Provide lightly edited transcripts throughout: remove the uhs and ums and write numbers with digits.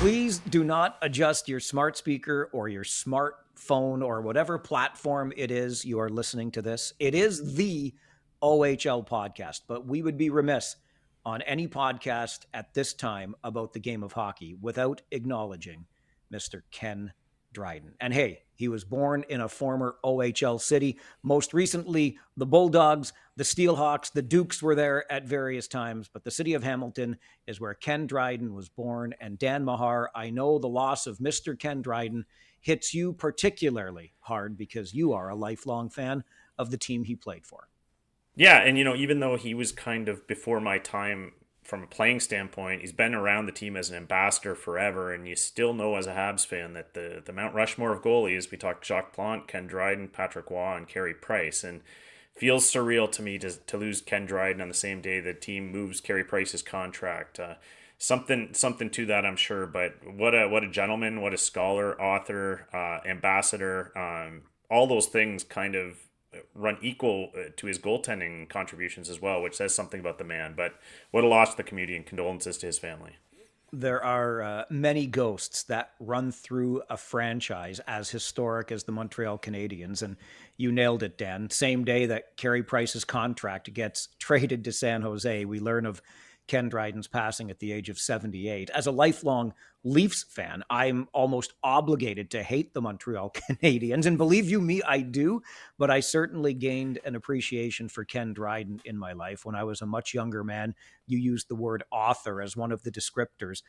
Please do not adjust your smart speaker or your smartphone or whatever platform it is you are listening to this. It is the OHL podcast, but we would be remiss on any podcast at this time about the game of hockey without acknowledging Mr. Ken Dryden. And hey, he was born in a former OHL city. Most recently, the Bulldogs, the Steelhawks, the Dukes were there at various times, but the city of Hamilton is where Ken Dryden was born. And Dan Mahar, I know the loss of Mr. Ken Dryden hits you particularly hard because you are a lifelong fan of the team he played for. Yeah, and even though he was kind of before my time from a playing standpoint, he's been around the team as an ambassador forever, and you still know as a Habs fan that the Mount Rushmore of goalies, we talked Jacques Plante, Ken Dryden, Patrick Waugh, and Carey Price, and feels surreal to me to lose Ken Dryden on the same day the team moves Carey Price's contract. Something to that, I'm sure. But what a gentleman, what a scholar, author, ambassador. All those things kind of run equal to his goaltending contributions as well, which says something about the man. But what a loss to the community, and condolences to his family. There are many ghosts that run through a franchise as historic as the Montreal Canadiens. And you nailed it, Dan. Same day that Carey Price's contract gets traded to San Jose, we learn of Ken Dryden's passing at the age of 78. As a lifelong Leafs fan, I'm almost obligated to hate the Montreal Canadiens. And believe you me, I do. But I certainly gained an appreciation for Ken Dryden in my life. When I was a much younger man, you used the word author as one of the descriptors.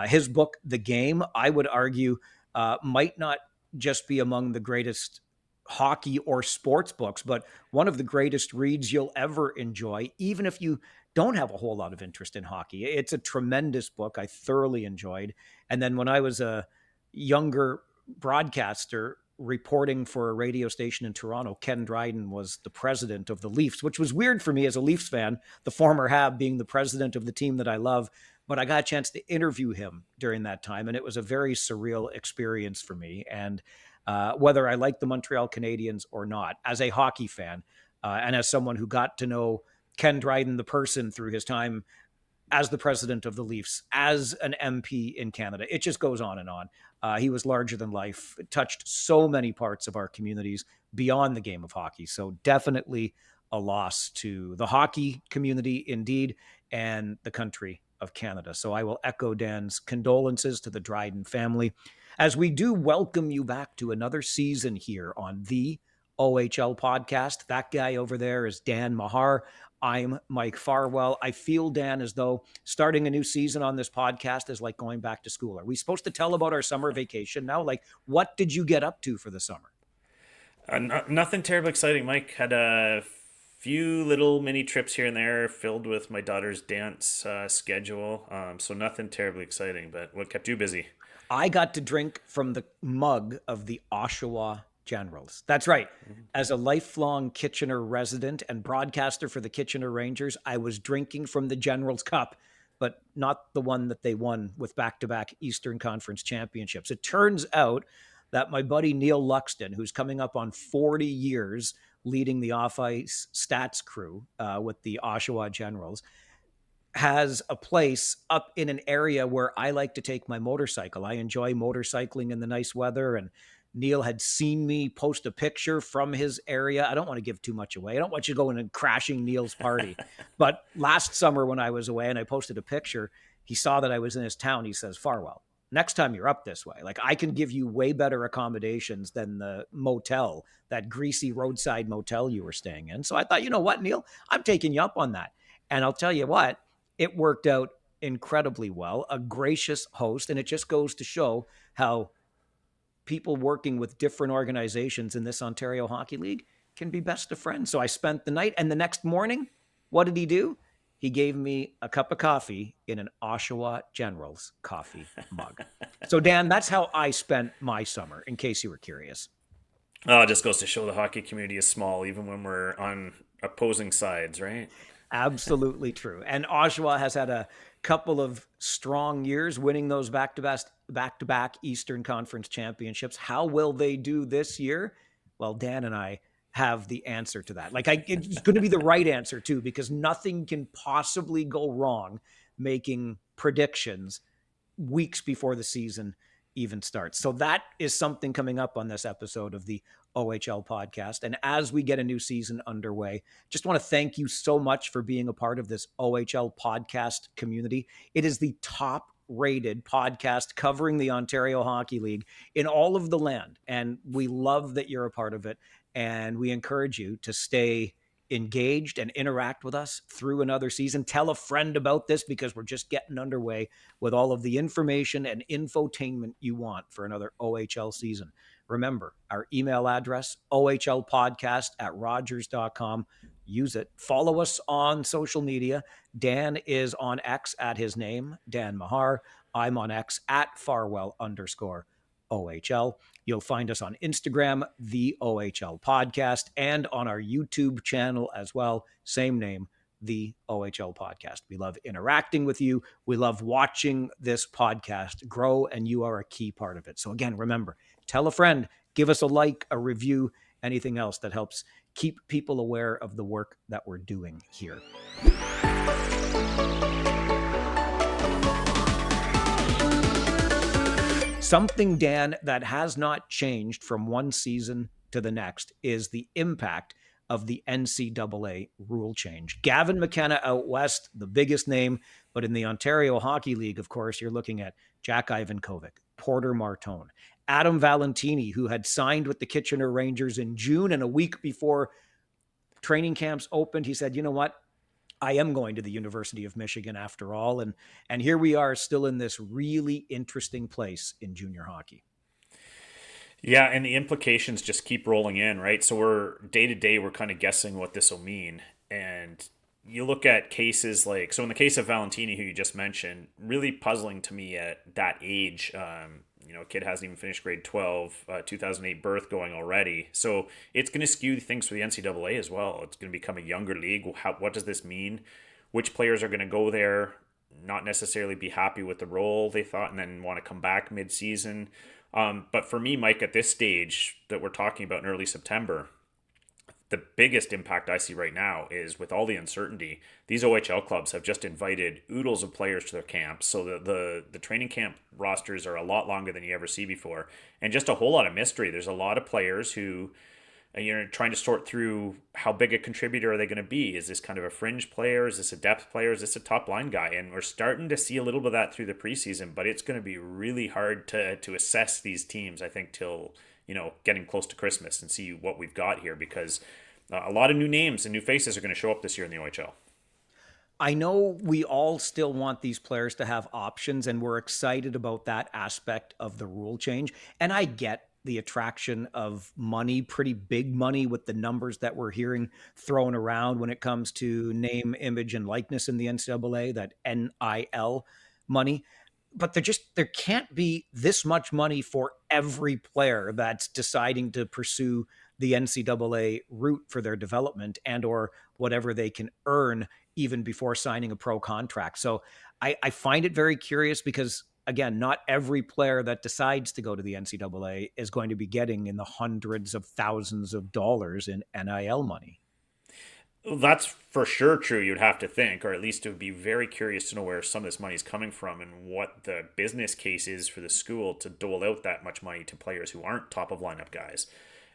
His book, The Game, I would argue, might not just be among the greatest hockey or sports books, but one of the greatest reads you'll ever enjoy, even if you don't have a whole lot of interest in hockey. It's a tremendous book. I thoroughly enjoyed. And then when I was a younger broadcaster reporting for a radio station in Toronto, Ken Dryden was the president of the Leafs, which was weird for me as a Leafs fan, the former Hab being the president of the team that I love. But I got a chance to interview him during that time, and it was a very surreal experience for me. And whether I like the Montreal Canadiens or not, as a hockey fan, and as someone who got to know Ken Dryden, the person, through his time as the president of the Leafs, as an MP in Canada. It just goes on and on. He was larger than life, touched so many parts of our communities beyond the game of hockey. So definitely a loss to the hockey community, indeed, and the country of Canada. So I will echo Dan's condolences to the Dryden family, as we do welcome you back to another season here on the OHL podcast. That guy over there is Dan Mahar. I'm Mike Farwell. I feel, Dan, as though starting a new season on this podcast is like going back to school. Are we supposed to tell about our summer vacation now? Like, what did you get up to for the summer? Nothing terribly exciting. Mike had a few little mini trips here and there filled with my daughter's dance schedule. So nothing terribly exciting, but what kept you busy? I got to drink from the mug of the Oshawa Generals. That's right. As a lifelong Kitchener resident and broadcaster for the Kitchener Rangers, I was drinking from the Generals Cup, but not the one that they won with back-to-back Eastern Conference championships. It turns out that my buddy Neil Luxton, who's coming up on 40 years leading the off-ice stats crew with the Oshawa Generals, has a place up in an area where I like to take my motorcycle. I enjoy motorcycling in the nice weather, and Neil had seen me post a picture from his area. I don't want to give too much away. I don't want you going and crashing Neil's party. But last summer when I was away and I posted a picture, he saw that I was in his town. He says, Farwell, next time you're up this way, like, I can give you way better accommodations than the motel, that greasy roadside motel you were staying in. So I thought, you know what, Neil, I'm taking you up on that. And I'll tell you what, it worked out incredibly well. A gracious host. And it just goes to show how people working with different organizations in this Ontario Hockey League can be best of friends. So I spent the night, and the next morning, what did he do? He gave me a cup of coffee in an Oshawa Generals coffee mug. So, Dan, that's how I spent my summer, in case you were curious. Oh, it just goes to show the hockey community is small, even when we're on opposing sides, right? Absolutely true. And Oshawa has had a couple of strong years winning those back-to-back Eastern Conference championships. How will they do this year? Well, Dan and I have the answer to that. It's going to be the right answer too, because nothing can possibly go wrong making predictions weeks before the season even starts. So that is something coming up on this episode of the OHL podcast. And as we get a new season underway, just want to thank you so much for being a part of this OHL podcast community. It is the top rated podcast covering the Ontario Hockey League in all of the land. And we love that you're a part of it. And we encourage you to stay engaged and interact with us through another season. Tell a friend about this because we're just getting underway with all of the information and infotainment you want for another OHL season. Remember, our email address, ohlpodcast@rogers.com. Use it. Follow us on social media. Dan is on X at his name, Dan Mahar. I'm on X at Farwell_OHL. You'll find us on Instagram, the OHL Podcast, and on our YouTube channel as well. Same name, the OHL Podcast. We love interacting with you. We love watching this podcast grow, and you are a key part of it. So again, remember, tell a friend, give us a like, a review, anything else that helps keep people aware of the work that we're doing here. Something, Dan, that has not changed from one season to the next is the impact of the NCAA rule change. Gavin McKenna out west, the biggest name, but in the Ontario Hockey League, of course, you're looking at Jack Ivankovic, Porter Martone, Adam Valentini, who had signed with the Kitchener Rangers in June, and a week before training camps opened, he said, you know what? I am going to the University of Michigan after all. And here we are still in this really interesting place in junior hockey. Yeah, and the implications just keep rolling in, right? So we're day to day, we're kind of guessing what this will mean. And you look at cases like, so in the case of Valentini, who you just mentioned, really puzzling to me at that age. Kid hasn't even finished grade 12, 2008 birth going already. So it's going to skew things for the NCAA as well. It's going to become a younger league. What does this mean? Which players are going to go there, not necessarily be happy with the role they thought, and then want to come back mid-season? But for me, Mike, at this stage that we're talking about in early September, the biggest impact I see right now is with all the uncertainty, these OHL clubs have just invited oodles of players to their camps. So the training camp rosters are a lot longer than you ever see before. And just a whole lot of mystery. There's a lot of players who you're trying to sort through how big a contributor are they going to be. Is this kind of a fringe player? Is this a depth player? Is this a top line guy? And we're starting to see a little bit of that through the preseason, but it's going to be really hard to assess these teams, I think, till getting close to Christmas and see what we've got here, because a lot of new names and new faces are going to show up this year in the OHL. I know we all still want these players to have options, and we're excited about that aspect of the rule change. And I get the attraction of money, pretty big money with the numbers that we're hearing thrown around when it comes to name, image, and likeness in the NCAA, that NIL money. But there can't be this much money for every player that's deciding to pursue the NCAA route for their development and or whatever they can earn even before signing a pro contract. So I find it very curious because, again, not every player that decides to go to the NCAA is going to be getting in the hundreds of thousands of dollars in NIL money. Well, that's for sure true, you'd have to think, or at least it would be very curious to know where some of this money is coming from and what the business case is for the school to dole out that much money to players who aren't top of lineup guys.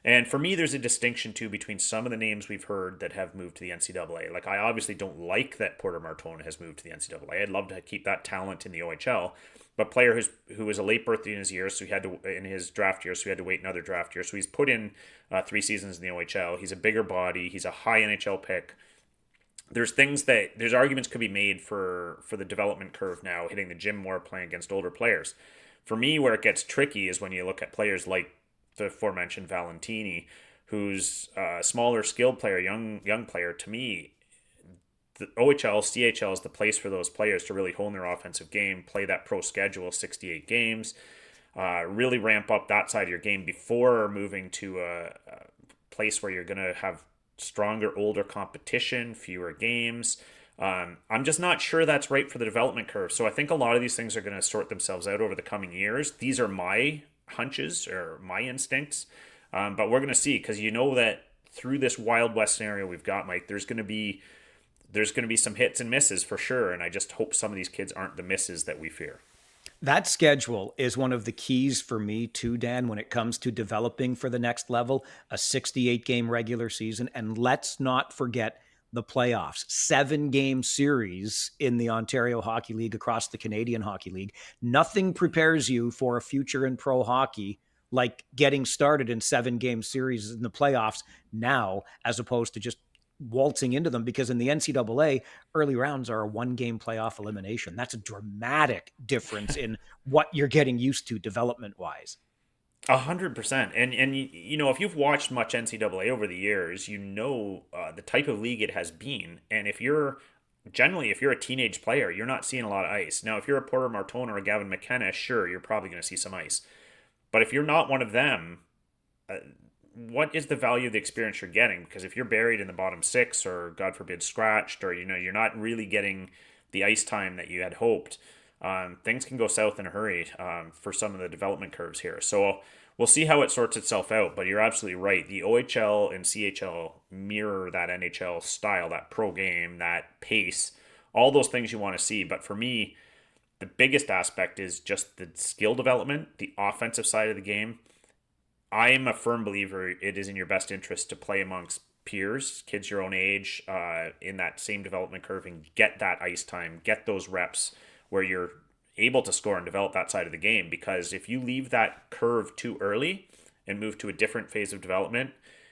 And for me, there's a distinction, too, between some of the names we've heard that have moved to the NCAA. Like, I obviously don't like that Porter Martone has moved to the NCAA. I'd love to keep that talent in the OHL. But player who was a late birthday in his year, so he had to in his draft year, so he had to wait another draft year. So he's put in 3 seasons in the OHL. He's a bigger body. He's a high NHL pick. There's arguments could be made for the development curve now, hitting the gym more, playing against older players. For me, where it gets tricky is when you look at players like the aforementioned Valentini, who's a smaller skilled player, young player. To me, the OHL, CHL is the place for those players to really hone their offensive game, play that pro schedule, 68 games, really ramp up that side of your game before moving to a place where you're going to have stronger, older competition, fewer games. I'm just not sure that's right for the development curve. So I think a lot of these things are going to sort themselves out over the coming years. These are my hunches or my instincts, but we're going to see, because that through this Wild West scenario we've got, Mike, there's going to be some hits and misses for sure, and I just hope some of these kids aren't the misses that we fear. That schedule is one of the keys for me too, Dan, when it comes to developing for the next level, a 68 game regular season. And let's not forget the playoffs, 7 game series in the Ontario Hockey League across the Canadian Hockey League. Nothing prepares you for a future in pro hockey like getting started in 7 game series in the playoffs now, as opposed to just waltzing into them, because in the NCAA, early rounds are a 1 game playoff elimination. That's a dramatic difference in what you're getting used to development wise. 100%. And you know, if you've watched much NCAA over the years, you know the type of league it has been. And if you're a teenage player, you're not seeing a lot of ice. Now, if you're a Porter Martone or a Gavin McKenna, sure, you're probably going to see some ice. But if you're not one of them, uh, what is the value of the experience you're getting? Because if you're buried in the bottom six, or God forbid scratched, or you're not really getting the ice time that you had hoped, things can go south in a hurry for some of the development curves here. So we'll see how it sorts itself out. But you're absolutely right. The OHL and CHL mirror that NHL style, that pro game, that pace, all those things you want to see. But for me, the biggest aspect is just the skill development, the offensive side of the game. I am a firm believer it is in your best interest to play amongst peers, kids your own age, in that same development curve, and get that ice time, get those reps where you're able to score and develop that side of the game. Because if you leave that curve too early and move to a different phase of development,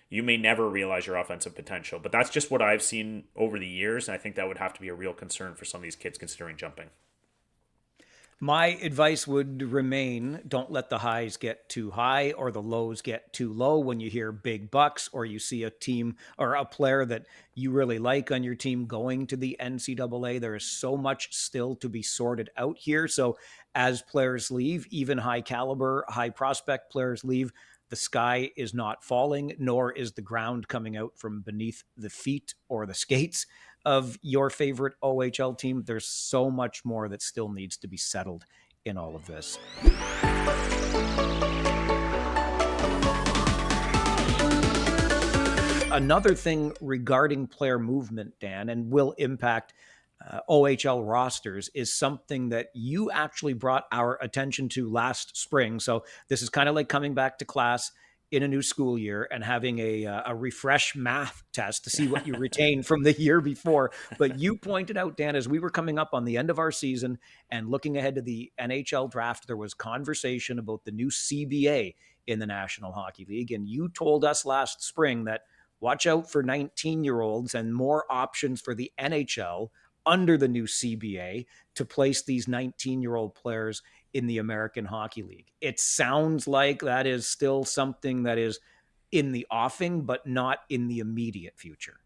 you may never realize your offensive potential. But that's just what I've seen over the years, and I think that would have to be a real concern for some of these kids considering jumping. My advice would remain, don't let the highs get too high or the lows get too low when you hear big bucks or you see a team or a player that you really like on your team going to the NCAA. There is so much still to be sorted out here. So as players leave, even high caliber, high prospect players leave, the sky is not falling, nor is the ground coming out from beneath the feet or the skates of your favorite OHL team. There's so much more that still needs to be settled in all of this. Another thing regarding player movement, Dan, and will impact OHL rosters, is something that you actually brought our attention to last spring. So this is kind of like coming back to class in a new school year and having a refresh math test to see what you retained from the year before. But you pointed out, Dan, as we were coming up on the end of our season and looking ahead to the NHL draft, there was conversation about the new CBA in the National Hockey League. And you told us last spring that watch out for 19-year-olds and more options for the NHL under the new CBA to place these 19-year-old players in the American Hockey League. It sounds like that is still something that is in the offing, but not in the immediate future.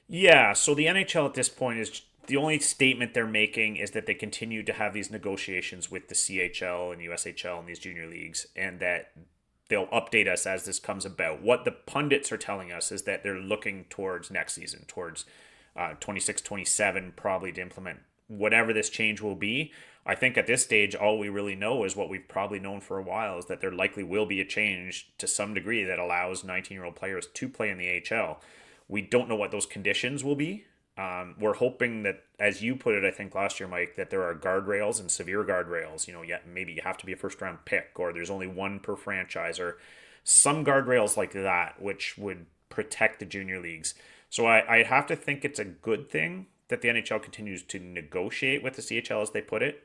Yeah, so the NHL at this point is the only statement they're making is that they continue to have these negotiations with the CHL and USHL and these junior leagues, and that they'll update us as this comes about. What the pundits are telling us is that they're looking towards next season, towards 26, 27, probably to implement whatever this change will be. I think at this stage, all we really know is what we've probably known for a while, is that there likely will be a change to some degree that allows 19-year-old players to play in the AHL. We don't know what those conditions will be. We're hoping that, as you put it, I think last year, Mike, that there are guardrails and severe guardrails. Maybe you have to be a first-round pick, or there's only one per franchise, or some guardrails like that, which would protect the junior leagues. So I have to think it's a good thing that the NHL continues to negotiate with the CHL, as they put it,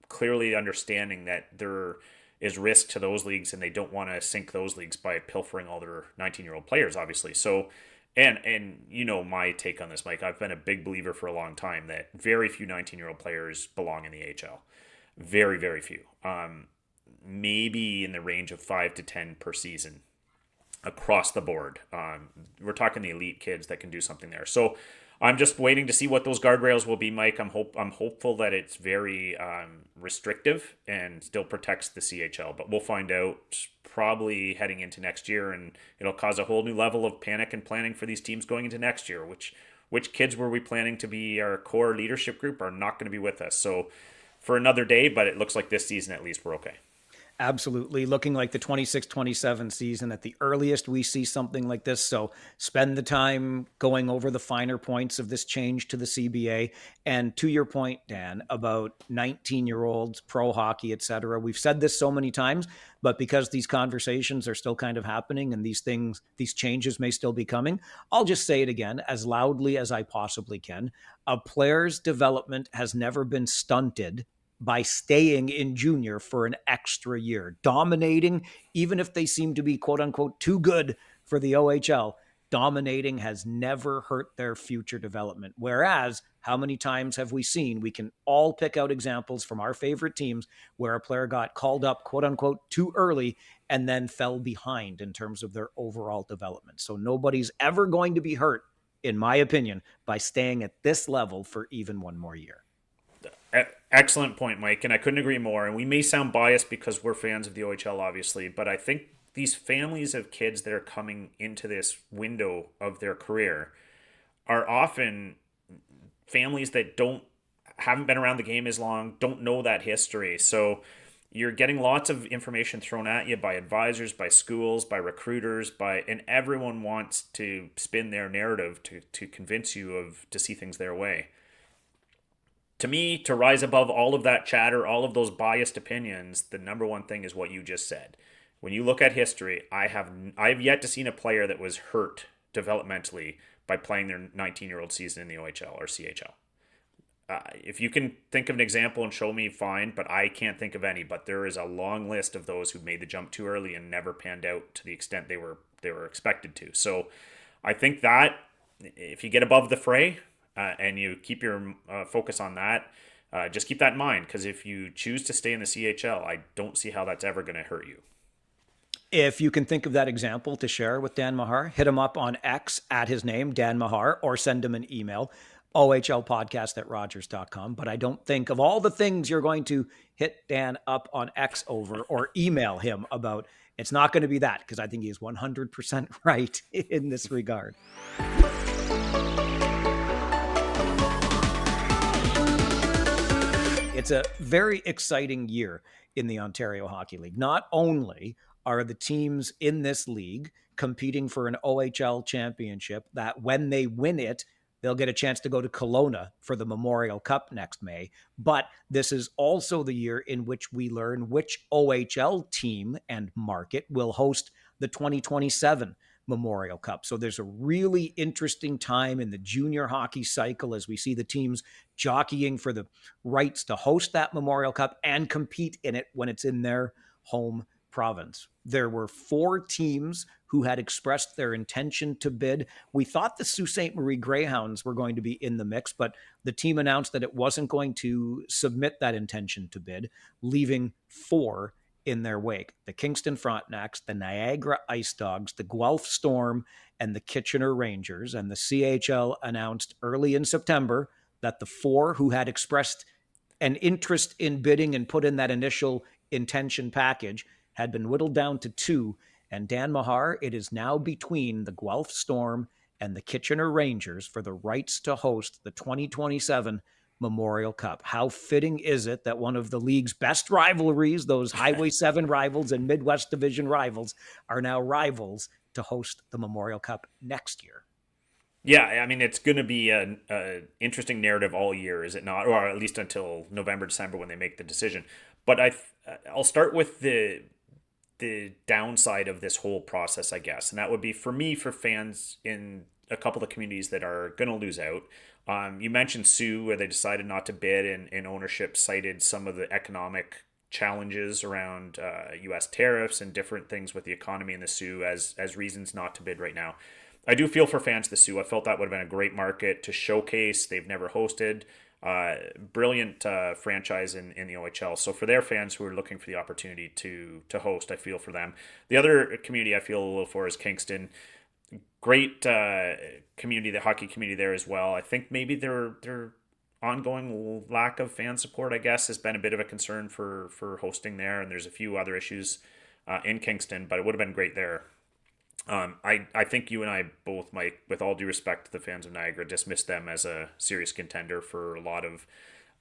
clearly understanding that there is risk to those leagues and they don't want to sink those leagues by pilfering all their 19-year-old players, obviously. So, and you know my take on this, Mike. I've been a big believer for a long time that very few 19-year-old players belong in the AHL. Very, very few. Maybe in the range of 5 to 10 per season across the board. We're talking the elite kids that can do something there. So I'm just waiting to see what those guardrails will be, Mike. I'm hopeful that it's very restrictive and still protects the CHL, but we'll find out probably heading into next year, and it'll cause a whole new level of panic and planning for these teams going into next year. Which kids were we planning to be our core leadership group are not going to be with us. So for another day, but it looks like this season at least we're okay. Absolutely. Looking like the 26-27 season at the earliest we see something like this. So spend the time going over the finer points of this change to the CBA. And to your point, Dan, about 19-year-olds, pro hockey, et cetera, we've said this so many times, but because these conversations are still kind of happening and these changes may still be coming, I'll just say it again as loudly as I possibly can. A player's development has never been stunted by staying in junior for an extra year, dominating, even if they seem to be quote unquote too good for the OHL. Dominating has never hurt their future development. Whereas, how many times have we seen? We can all pick out examples from our favorite teams where a player got called up, quote unquote, too early and then fell behind in terms of their overall development. So nobody's ever going to be hurt, in my opinion, by staying at this level for even one more year. Excellent point, Mike, and I couldn't agree more. And we may sound biased because we're fans of the OHL, obviously, but I think these families of kids that are coming into this window of their career are often families that haven't been around the game as long, don't know that history. So you're getting lots of information thrown at you by advisors, by schools, by recruiters, and everyone wants to spin their narrative to convince you to see things their way. To me, to rise above all of that chatter, all of those biased opinions, the number one thing is what you just said. When you look at history, I've yet to see a player that was hurt developmentally by playing their 19-year-old season in the OHL or CHL. If you can think of an example and show me, fine, but I can't think of any. But there is a long list of those who made the jump too early and never panned out to the extent they were expected to. So I think that if you get above the fray, and you keep your focus on that, just keep that in mind, because if you choose to stay in the CHL, I don't see how that's ever going to hurt you. If you can think of that example to share with Dan Mahar, hit him up on X at his name, Dan Mahar, or send him an email, ohlpodcast@rogers.com. But I don't think of all the things you're going to hit Dan up on X over or email him about, it's not going to be that, because I think he is 100% right in this regard. It's a very exciting year in the Ontario Hockey League. Not only are the teams in this league competing for an OHL championship that when they win it, they'll get a chance to go to Kelowna for the Memorial Cup next May. But this is also the year in which we learn which OHL team and market will host the 2027 Memorial Cup. So there's a really interesting time in the junior hockey cycle as we see the teams jockeying for the rights to host that Memorial Cup and compete in it when it's in their home province. There were 4 teams who had expressed their intention to bid. We thought the Sault Ste. Marie Greyhounds were going to be in the mix, but the team announced that it wasn't going to submit that intention to bid, leaving 4 in their wake: the Kingston Frontenacs, the Niagara Ice Dogs, the Guelph Storm, and the Kitchener Rangers. And the CHL announced early in September that the 4 who had expressed an interest in bidding and put in that initial intention package had been whittled down to 2. And Dan Mahar, it is now between the Guelph Storm and the Kitchener Rangers for the rights to host the 2027 Memorial Cup. How fitting is it that one of the league's best rivalries, those Highway 7 rivals and Midwest Division rivals, are now rivals to host the Memorial Cup next year? Yeah, I mean, it's going to be an interesting narrative all year, is it not? Or at least until November, December when they make the decision. But I'll start with the downside of this whole process, I guess. And that would be, for me, for fans in a couple of communities that are going to lose out. You mentioned Sioux, where they decided not to bid, and ownership cited some of the economic challenges around U.S. tariffs and different things with the economy in the Sioux as reasons not to bid right now. I do feel for fans of the Sioux. I felt that would have been a great market to showcase. They've never hosted. Brilliant franchise in the OHL. So for their fans who are looking for the opportunity to host, I feel for them. The other community I feel a little for is Kingston. Great community, the hockey community there as well. I think maybe their ongoing lack of fan support, I guess, has been a bit of a concern for hosting there. And there's a few other issues in Kingston, but it would have been great there. I think you and I both, Mike, with all due respect to the fans of Niagara, dismiss them as a serious contender for a lot of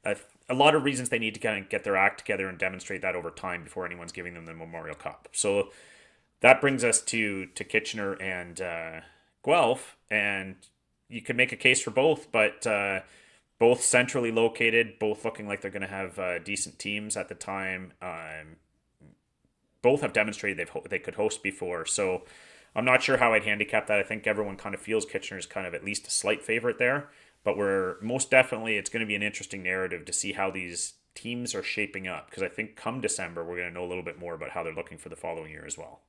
a lot of reasons they need to kind of get their act together and demonstrate that over time before anyone's giving them the Memorial Cup. So that brings us to Kitchener and Guelph, and you could make a case for both, but both centrally located, both looking like they're going to have decent teams at the time. Both have demonstrated they could host before, so I'm not sure how I'd handicap that. I think everyone kind of feels Kitchener's kind of at least a slight favorite there, but we're most definitely, it's going to be an interesting narrative to see how these teams are shaping up, because I think come December we're going to know a little bit more about how they're looking for the following year as well.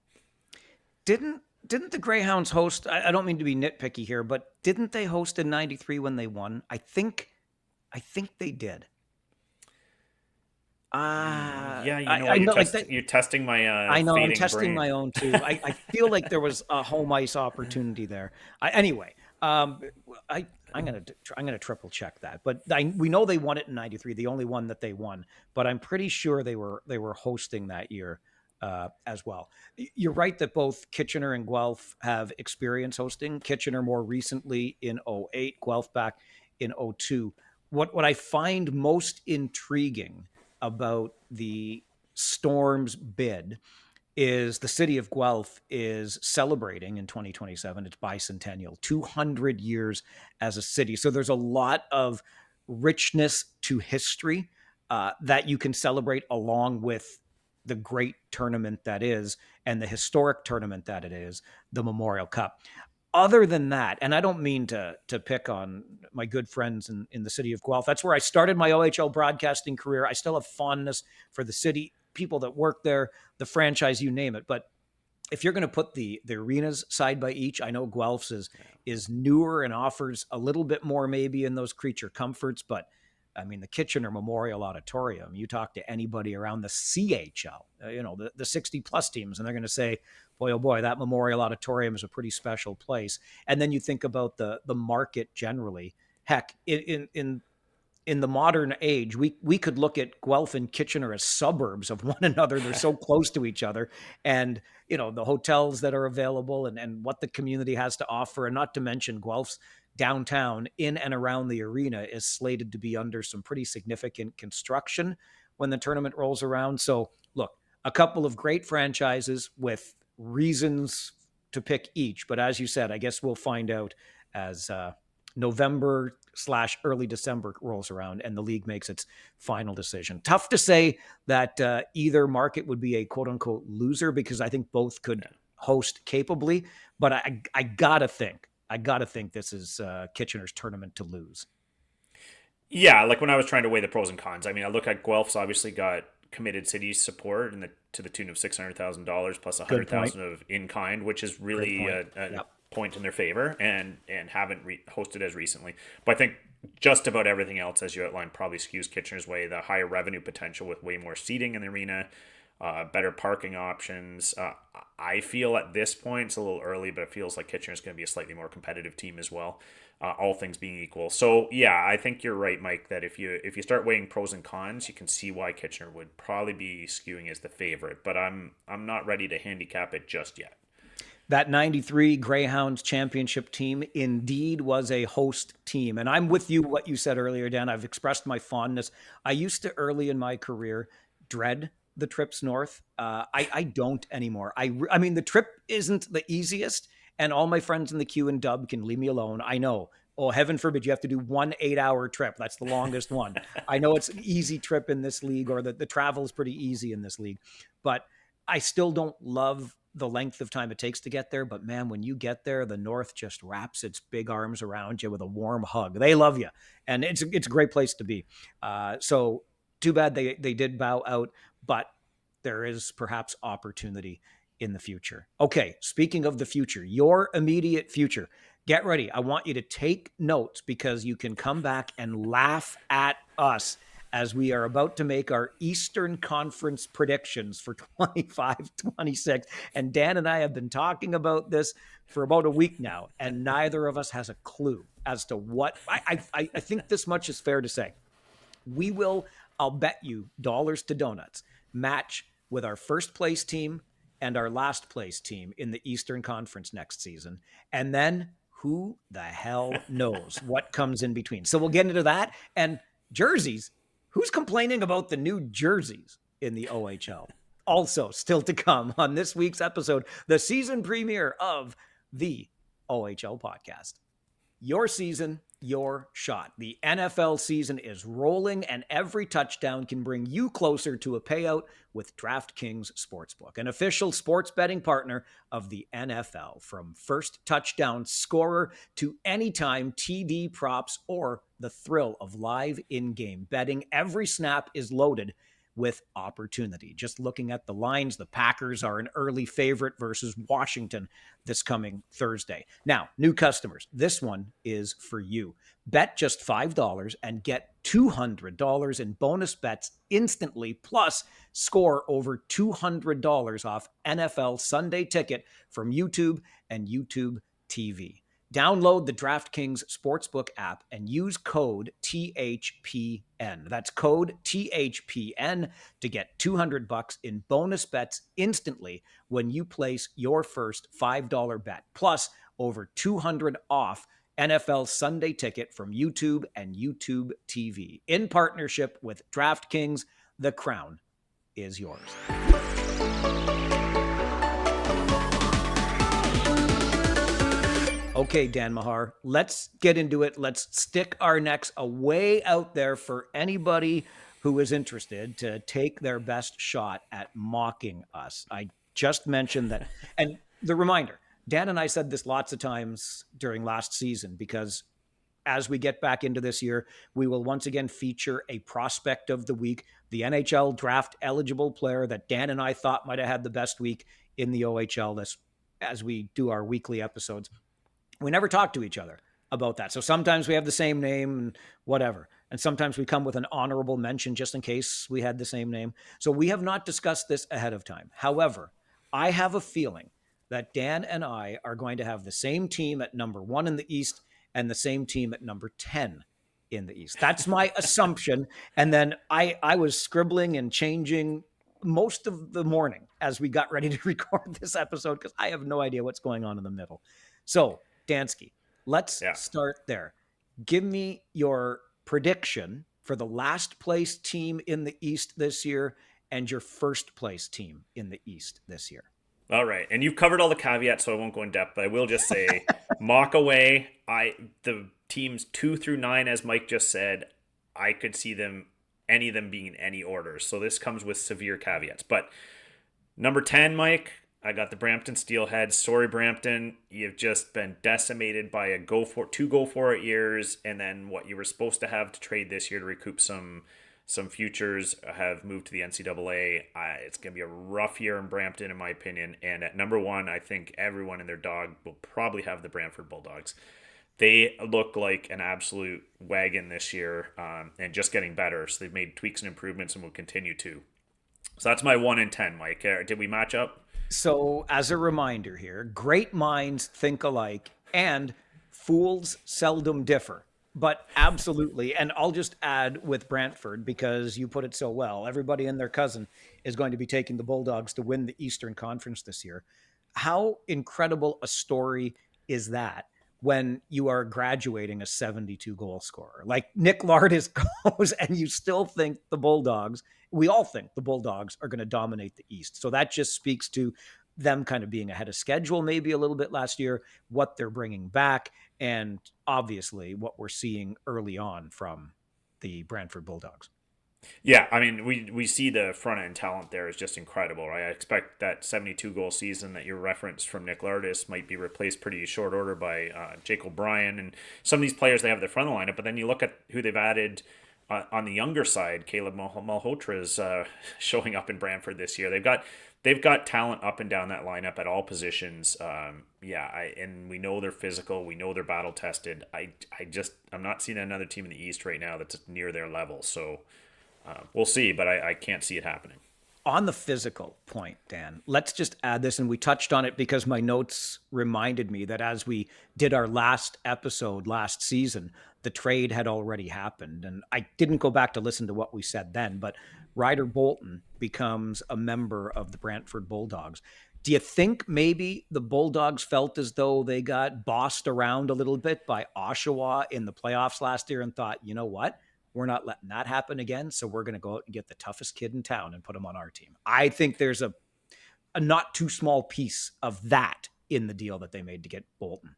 Didn't the Greyhounds host? I don't mean to be nitpicky here, but didn't they host in '93 when they won? I think they did. Yeah, you know I what? know, like that. You're testing my I know I'm fading testing brain. my own too. I feel like there was a home ice opportunity there. Anyway, I'm gonna triple check that. But we know they won it in '93, the only one that they won. But I'm pretty sure they were hosting that year as well. You're right that both Kitchener and Guelph have experience hosting. Kitchener more recently in '08, Guelph back in '02. What I find most intriguing about the Storm's bid is the city of Guelph is celebrating in 2027 its bicentennial, 200 years as a city. So there's a lot of richness to history that you can celebrate along with the great tournament that is and the historic tournament that it is, the Memorial Cup. Other than that, and I don't mean to pick on my good friends in the city of Guelph. That's where I started my OHL broadcasting career. I still have fondness for the city, people that work there, the franchise, you name it. But if you're going to put the arenas side by each, I know Guelph's is newer and offers a little bit more maybe in those creature comforts, but I mean, the Kitchener Memorial Auditorium, you talk to anybody around the CHL, the 60 plus teams, and they're going to say, boy, oh boy, that Memorial Auditorium is a pretty special place. And then you think about the market generally. Heck, in the modern age, we could look at Guelph and Kitchener as suburbs of one another. They're so close to each other. And, the hotels that are available and what the community has to offer, and not to mention Guelph's downtown in and around the arena is slated to be under some pretty significant construction when the tournament rolls around. So look, a couple of great franchises with reasons to pick each. But as you said, I guess we'll find out as November/early December rolls around and the league makes its final decision. Tough to say that either market would be a quote unquote loser, because I think both could host capably. But I gotta think this is Kitchener's tournament to lose. Yeah, like when I was trying to weigh the pros and cons, I mean, I look at Guelph's obviously got committed city support to the tune of $600,000 plus $100,000 of in kind, which is really a point in their favor, and haven't hosted as recently. But I think just about everything else, as you outlined, probably skews Kitchener's way. The higher revenue potential with way more seating in the arena, better parking options. I feel at this point it's a little early, but it feels like Kitchener's going to be a slightly more competitive team as well, all things being equal. So yeah, I think you're right, Mike, that if you start weighing pros and cons, you can see why Kitchener would probably be skewing as the favorite. But I'm not ready to handicap it just yet. That '93 Greyhounds championship team indeed was a host team. And I'm with you, what you said earlier, Dan. I've expressed my fondness. I used to, early in my career, dread the trips north. I don't anymore. I mean, the trip isn't the easiest, and all my friends in the Q and Dub can leave me alone. I know. Oh, heaven forbid you have to do 1 8-hour trip. That's the longest one. I know it's an easy trip in this league, or the travel is pretty easy in this league, but I still don't love the length of time it takes to get there. But man, when you get there, the North just wraps its big arms around you with a warm hug. They love you, and it's a great place to be. So too bad they did bow out, but there is perhaps opportunity in the future. Okay, speaking of the future, your immediate future, get ready. I want you to take notes, because you can come back and laugh at us as we are about to make our Eastern Conference predictions for 25-26. And Dan and I have been talking about this for about a week now, and neither of us has a clue as to what. I think this much is fair to say. We will, I'll bet you dollars to donuts, match with our first place team and our last place team in the Eastern Conference next season. And then who the hell knows what comes in between. So we'll get into that. And jerseys, Who's complaining about the new jerseys in the OHL? Also, still to come on this week's episode, the season premiere of the OHL podcast. Your season, your shot. The NFL season is rolling, and every touchdown can bring you closer to a payout with DraftKings Sportsbook, an official sports betting partner of the NFL. From first touchdown scorer to anytime TD props or the thrill of live in-game betting, every snap is loaded with opportunity. Just looking at the lines, the Packers are an early favorite versus Washington this coming Thursday. Now, new customers, this one is for you. Bet just $5 and get $200 in bonus bets instantly, plus score over $200 off NFL Sunday Ticket from YouTube and YouTube TV. Download the DraftKings Sportsbook app and use code THPN. That's code THPN to get $200 in bonus bets instantly when you place your first $5 bet. Plus, over $200 off NFL Sunday Ticket from YouTube and YouTube TV. In partnership with DraftKings, the crown is yours. Okay, Dan Mahar, let's get into it. Let's stick our necks away out there for anybody who is interested to take their best shot at mocking us. I just mentioned that. And the reminder, Dan and I said this lots of times during last season, because as we get back into this year, we will once again feature a prospect of the week, the NHL draft eligible player that Dan and I thought might have had the best week in the OHL as we do our weekly episodes. We never talk to each other about that. So sometimes we have the same name and whatever. And sometimes we come with an honorable mention just in case we had the same name. So we have not discussed this ahead of time. However, I have a feeling that Dan and I are going to have the same team at number 1 in the East and the same team at number 10 in the East. That's my assumption. And then I was scribbling and changing most of the morning as we got ready to record this episode because I have no idea what's going on in the middle. So, Dansky, let's start there. Give me your prediction for the last place team in the East this year and your first place team in the East this year. All right. And you've covered all the caveats, so I won't go in depth, but I will just say mock away. The teams 2 through 9, as Mike just said, I could see any of them being in any order. So this comes with severe caveats. But number 10, Mike, I got the Brampton Steelheads. Sorry, Brampton. You've just been decimated by two go for it years, and then what you were supposed to have to trade this year to recoup some futures have moved to the NCAA. It's going to be a rough year in Brampton, in my opinion. And at number 1, I think everyone and their dog will probably have the Brantford Bulldogs. They look like an absolute wagon this year, and just getting better. So they've made tweaks and improvements and will continue to. So that's my 1 in 10, Mike. Did we match up? So as a reminder here, great minds think alike and fools seldom differ, but absolutely. And I'll just add with Brantford, because you put it so well, everybody and their cousin is going to be taking the Bulldogs to win the Eastern Conference this year. How incredible a story is that when you are graduating a 72 goal scorer like Nick Lardis goes, and you still think the Bulldogs, we all think the Bulldogs are going to dominate the East. So that just speaks to them kind of being ahead of schedule, maybe a little bit last year, what they're bringing back, and obviously what we're seeing early on from the Brantford Bulldogs. Yeah, I mean, we see the front end talent there is just incredible, right? I expect that 72 goal season that you referenced from Nick Lardis might be replaced pretty short order by Jake O'Brien and some of these players they have at the front of the lineup. But then you look at who they've added on the younger side. Caleb Malhotra's showing up in Brantford this year. They've got talent up and down that lineup at all positions. And we know they're physical. We know they're battle tested. I'm not seeing another team in the East right now that's near their level. So. We'll see, but I can't see it happening. On the physical point, Dan, let's just add this, and we touched on it because my notes reminded me that as we did our last episode last season, the trade had already happened. And I didn't go back to listen to what we said then, but Ryder Bolton becomes a member of the Brantford Bulldogs. Do you think maybe the Bulldogs felt as though they got bossed around a little bit by Oshawa in the playoffs last year and thought, you know what? We're not letting that happen again. So we're going to go out and get the toughest kid in town and put him on our team. I think there's a not too small piece of that in the deal that they made to get Bolton.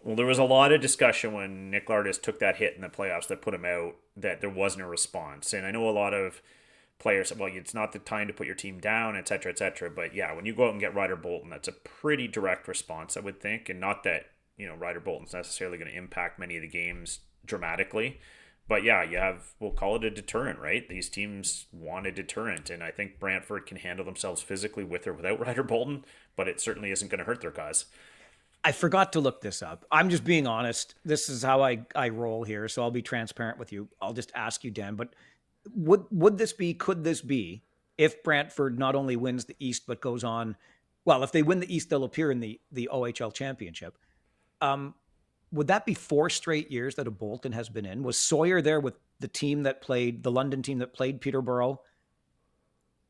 Well, there was a lot of discussion when Nick Lardis took that hit in the playoffs that put him out that there wasn't a response. And I know a lot of players said, well, it's not the time to put your team down, et cetera, et cetera. But yeah, when you go out and get Ryder Bolton, that's a pretty direct response, I would think. And not that, Ryder Bolton's necessarily going to impact many of the games dramatically. But yeah, we'll call it a deterrent, right? These teams want a deterrent. And I think Brantford can handle themselves physically with or without Ryder Bolton, but it certainly isn't going to hurt their cause. I forgot to look this up. I'm just being honest. This is how I roll here. So I'll be transparent with you. I'll just ask you, Dan, but could this be if Brantford not only wins the East, but goes on, well, if they win the East, they'll appear in the OHL championship. Would that be 4 straight years that a Bolton has been in? Was Sawyer there with the London team that played Peterborough,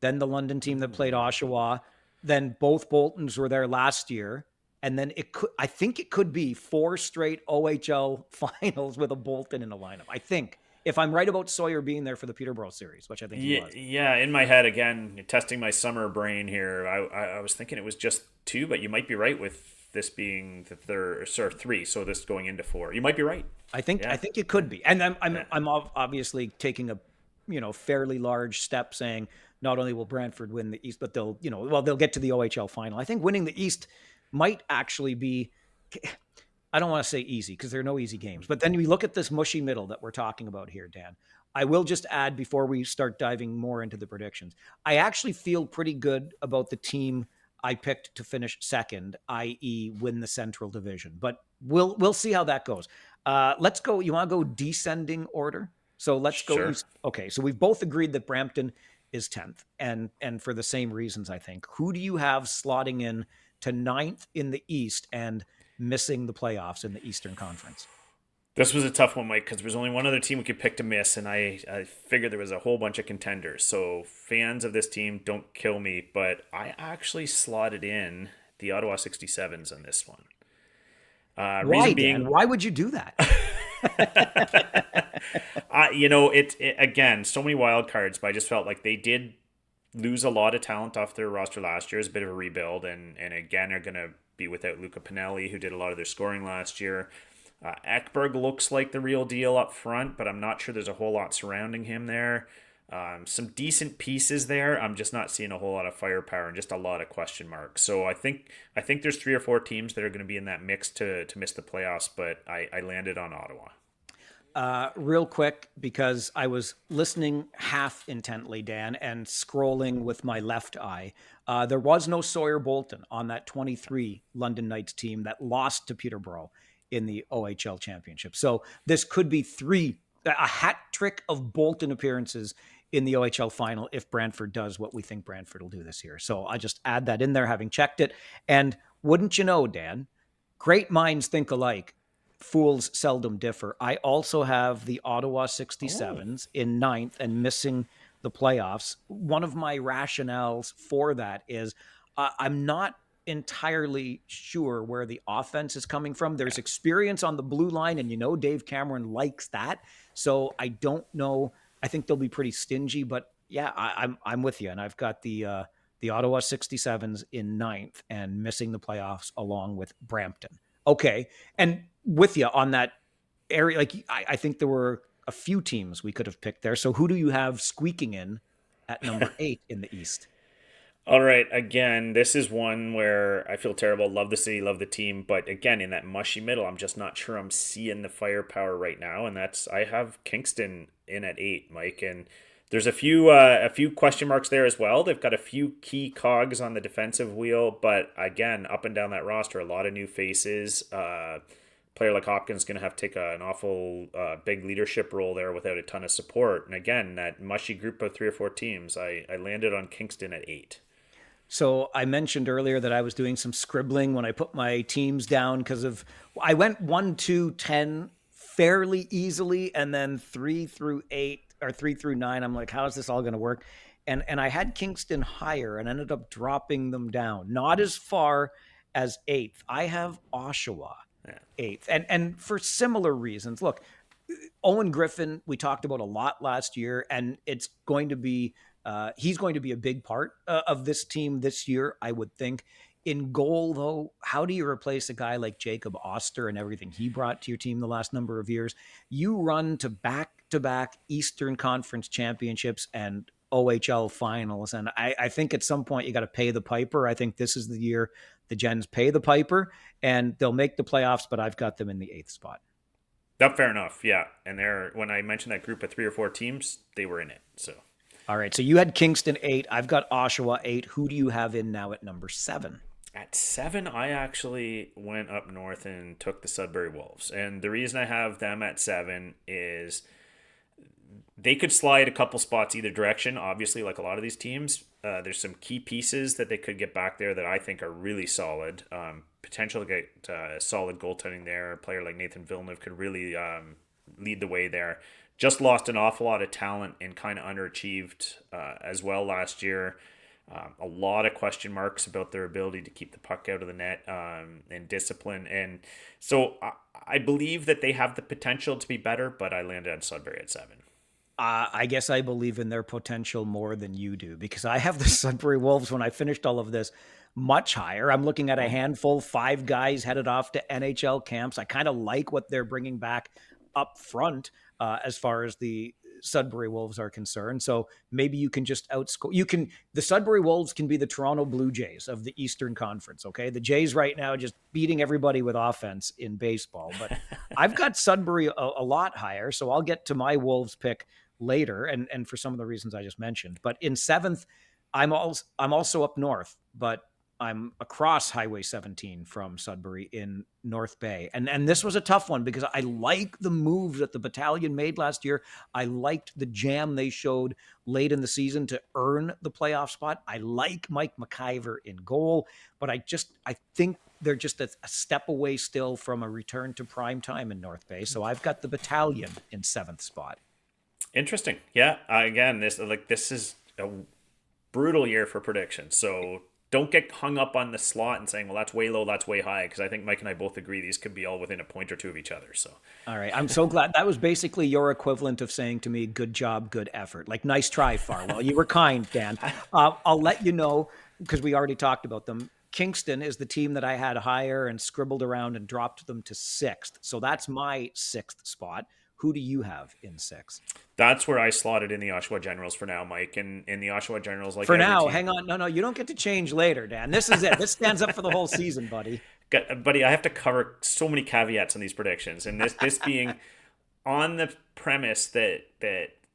then the London team that played Oshawa, then both Boltons were there last year? And then I think it could be 4 straight OHL finals with a Bolton in a lineup. I think, if I'm right about Sawyer being there for the Peterborough series, which I think he was. Yeah, in my head, again, testing my summer brain here, I was thinking it was just 2, but you might be right with this being the third, or 3, so this going into 4. You might be right. I think it could be. And I'm obviously taking a fairly large step saying not only will Brantford win the East, but they'll get to the OHL final. I think winning the East might actually be, I don't want to say easy because there are no easy games, but then we look at this mushy middle that we're talking about here, Dan. I will just add before we start diving more into the predictions, I actually feel pretty good about the team I picked to finish second, i.e. win the Central Division, but we'll see how that goes. Let's go. You want to go descending order? So let's go. Sure. Okay. So we've both agreed that Brampton is 10th and for the same reasons, I think. Who do you have slotting in to 9th in the East and missing the playoffs in the Eastern Conference? This was a tough one, Mike, because there was only one other team we could pick to miss, and I figured there was a whole bunch of contenders. So fans of this team, don't kill me, but I actually slotted in the Ottawa 67s on this one. Why, Dan? Why would you do that? Again, so many wild cards, but I just felt like they did lose a lot of talent off their roster last year. It's a bit of a rebuild, and again are going to be without Luca Pinelli, who did a lot of their scoring last year. Ekberg looks like the real deal up front, but I'm not sure there's a whole lot surrounding him there. Some decent pieces there. I'm just not seeing a whole lot of firepower and just a lot of question marks. So I think there's 3 or 4 teams that are going to be in that mix to miss the playoffs, but I landed on Ottawa. Real quick, because I was listening half intently, Dan, and scrolling with my left eye. There was no Sawyer Bolton on that 23 London Knights team that lost to Peterborough in the OHL championship. So this could be a hat trick of Bolton appearances in the OHL final if Brantford does what we think Brantford will do this year. So I just add that in there, having checked it. And wouldn't you know, Dan, great minds think alike. Fools seldom differ. I also have the Ottawa 67s in 9th and missing the playoffs. One of my rationales for that is I'm not entirely sure where the offense is coming from. There's experience on the blue line, and Dave Cameron likes that. So I don't know. I think they'll be pretty stingy, but yeah, I'm with you. And I've got the Ottawa 67s in 9th and missing the playoffs along with Brampton. Okay. And with you on that area, I think there were a few teams we could have picked there. So who do you have squeaking in at number 8 in the East? All right. Again, this is one where I feel terrible. Love the city, love the team. But again, in that mushy middle, I'm just not sure I'm seeing the firepower right now. And I have Kingston in at 8, Mike. And there's a few question marks there as well. They've got a few key cogs on the defensive wheel. But again, up and down that roster, a lot of new faces. Player like Hopkins is going to have to take an awful big leadership role there without a ton of support. And again, that mushy group of 3 or 4 teams, I landed on Kingston at 8. So I mentioned earlier that I was doing some scribbling when I put my teams down I went 1, 2, 10 fairly easily, and then 3 through 8 or 3 through 9. I'm like, how is this all going to work? And I had Kingston higher and ended up dropping them down, not as far as 8th. I have Oshawa 8th, and for similar reasons. Look, Owen Griffin, we talked about a lot last year, and it's going to be he's going to be a big part of this team this year, I would think. In goal, though, how do you replace a guy like Jacob Oster and everything he brought to your team the last number of years? You run to back Eastern Conference championships and OHL finals. And I think at some point you got to pay the piper. I think this is the year the Gens pay the piper and they'll make the playoffs, but I've got them in the 8th spot. That's fair enough. Yeah, and when I mentioned that group of 3 or 4 teams, they were in it. So All right. So you had Kingston 8. I've got Oshawa 8. Who do you have in now at number 7? at 7, I actually went up north and took the Sudbury Wolves, and the reason I have them at 7 is they could slide a couple spots either direction. Obviously, like a lot of these teams, there's some key pieces that they could get back there that I think are really solid. Potential to get solid goaltending there. A player like Nathan Villeneuve could really lead the way there. Just lost an awful lot of talent and kind of underachieved as well last year. A lot of question marks about their ability to keep the puck out of the net and discipline. And so I believe that they have the potential to be better, but I landed on Sudbury at 7. I guess I believe in their potential more than you do because I have the Sudbury Wolves when I finished all of this much higher. I'm looking at a handful, 5 guys headed off to NHL camps. I kind of like what they're bringing back up front as far as the Sudbury Wolves are concerned. So maybe you can just outscore. The Sudbury Wolves can be the Toronto Blue Jays of the Eastern Conference. Okay. The Jays right now just beating everybody with offense in baseball, but I've got Sudbury a lot higher. So I'll get to my Wolves pick later, and for some of the reasons I just mentioned. But in 7th, I'm also up north, but I'm across Highway 17 from Sudbury in North Bay. And this was a tough one because I like the moves that the battalion made last year. I liked the jam they showed late in the season to earn the playoff spot. I like Mike McIver in goal, but I think they're just a step away still from a return to prime time in North Bay. So I've got the battalion in 7th spot. Interesting. Yeah. Again, this is a brutal year for predictions. So don't get hung up on the slot and saying, well, that's way low, that's way high, because I think Mike and I both agree these could be all within a point or two of each other. So, all right. I'm so glad. That was basically your equivalent of saying to me, good job, good effort. Like, nice try, Farwell. You were kind, Dan. I'll let you know, because we already talked about them. Kingston is the team that I had higher and scribbled around and dropped them to 6th. So that's my 6th spot. Who do you have in 6th? That's where I slotted in the Oshawa Generals for now, Mike. And in the Oshawa Generals, like for now, team, hang on. No, you don't get to change later, Dan. This is it. This stands up for the whole season, buddy. Buddy, I have to cover so many caveats on these predictions. And this being on the premise that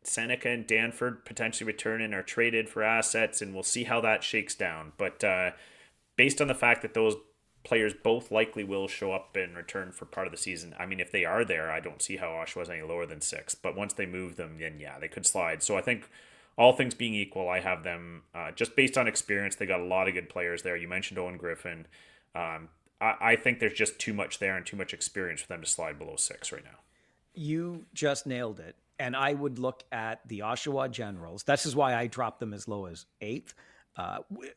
Seneca and Danford potentially return and are traded for assets, and we'll see how that shakes down. But based on the fact that those players both likely will show up and return for part of the season. I mean, if they are there, I don't see how Oshawa is any lower than 6th. But once they move them, then yeah, they could slide. So I think all things being equal, I have them just based on experience. They got a lot of good players there. You mentioned Owen Griffin. I think there's just too much there and too much experience for them to slide below 6 right now. You just nailed it. And I would look at the Oshawa Generals. This is why I dropped them as low as 8th.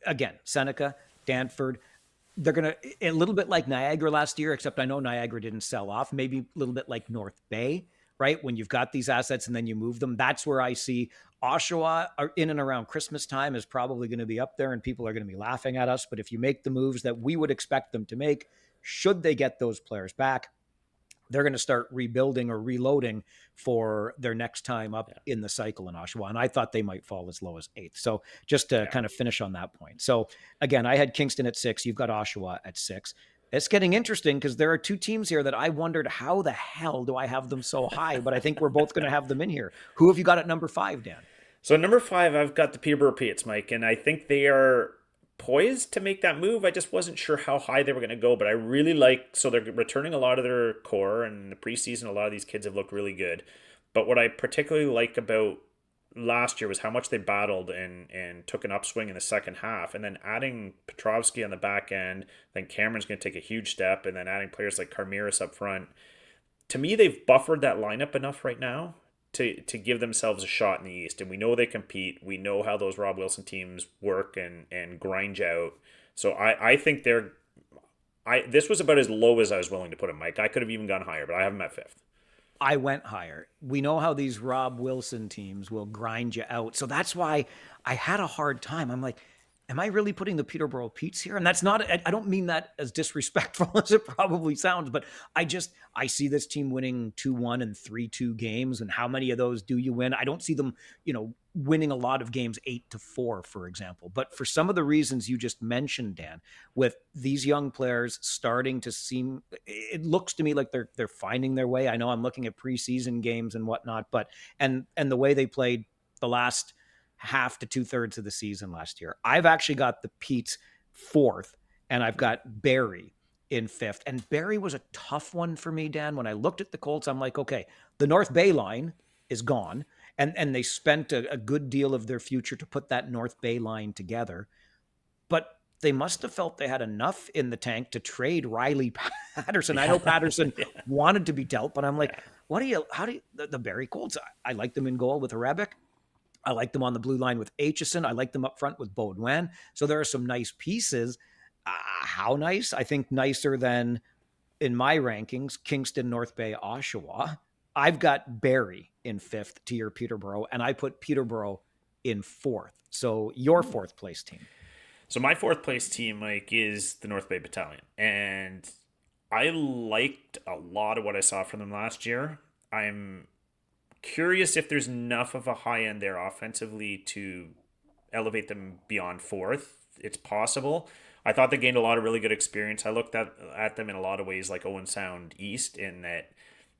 Again, Seneca, Danford. They're going to, a little bit like Niagara last year, except I know Niagara didn't sell off. Maybe a little bit like North Bay, right? When you've got these assets and then you move them. That's where I see Oshawa in and around Christmas time is probably going to be up there and people are going to be laughing at us. But if you make the moves that we would expect them to make, should they get those players back, they're going to start rebuilding or reloading for their next time up in the cycle in Oshawa. And I thought they might fall as low as 8th. So just to kind of finish on that point. So again, I had Kingston at 6. You've got Oshawa at 6. It's getting interesting because there are 2 teams here that I wondered how the hell do I have them so high, but I think we're both going to have them in here. Who have you got at number 5, Dan? So number 5, I've got the Peterborough Petes, Mike, and I think they are poised to make that move. I just wasn't sure how high they were going to go, but I really so they're returning a lot of their core, and in the preseason, a lot of these kids have looked really good. But what I particularly like about last year was how much they battled and took an upswing in the second half, and then adding Petrovsky on the back end, then Cameron's going to take a huge step, and then adding players like Karmiris up front. To me, they've buffered that lineup enough right now to give themselves a shot in the East. And we know they compete. We know how those Rob Wilson teams work and grind out. So I think this was about as low as I was willing to put them, Mike. I could have even gone higher, but I have them at 5th. I went higher. We know how these Rob Wilson teams will grind you out. So that's why I had a hard time. I'm like, am I really putting the Peterborough Petes here? And that's not, I don't mean that as disrespectful as it probably sounds, but I see this team winning 2-1 and 3-2 games. And how many of those do you win? I don't see them, winning a lot of games 8-4, for example. But for some of the reasons you just mentioned, Dan, with these young players starting to seem, it looks to me like they're finding their way. I know I'm looking at preseason games and whatnot, but and the way they played the last half to 2/3 of the season last year. I've actually got the Pete's fourth, and I've got Barrie in fifth. And Barrie was a tough one for me, Dan. When I looked at the Colts, I'm like, okay, the North Bay line is gone. And they spent a good deal of their future to put that North Bay line together. But they must have felt they had enough in the tank to trade Riley Patterson. I know Patterson wanted to be dealt, but I'm like, the Barrie Colts, I like them in goal with Arabic. I like them on the blue line with Aitchison. I like them up front with Baudouin. So there are some nice pieces. How nice? I think nicer than, in my rankings, Kingston, North Bay, Oshawa. I've got Barrie in fifth to your Peterborough, and I put Peterborough in fourth. So your fourth place team. So my fourth place team, Mike, is the North Bay Battalion. And I liked a lot of what I saw from them last year. I'm curious if there's enough of a high end there offensively to elevate them beyond fourth. It's possible. I thought they gained a lot of really good experience. I looked at them in a lot of ways like Owen Sound East, in that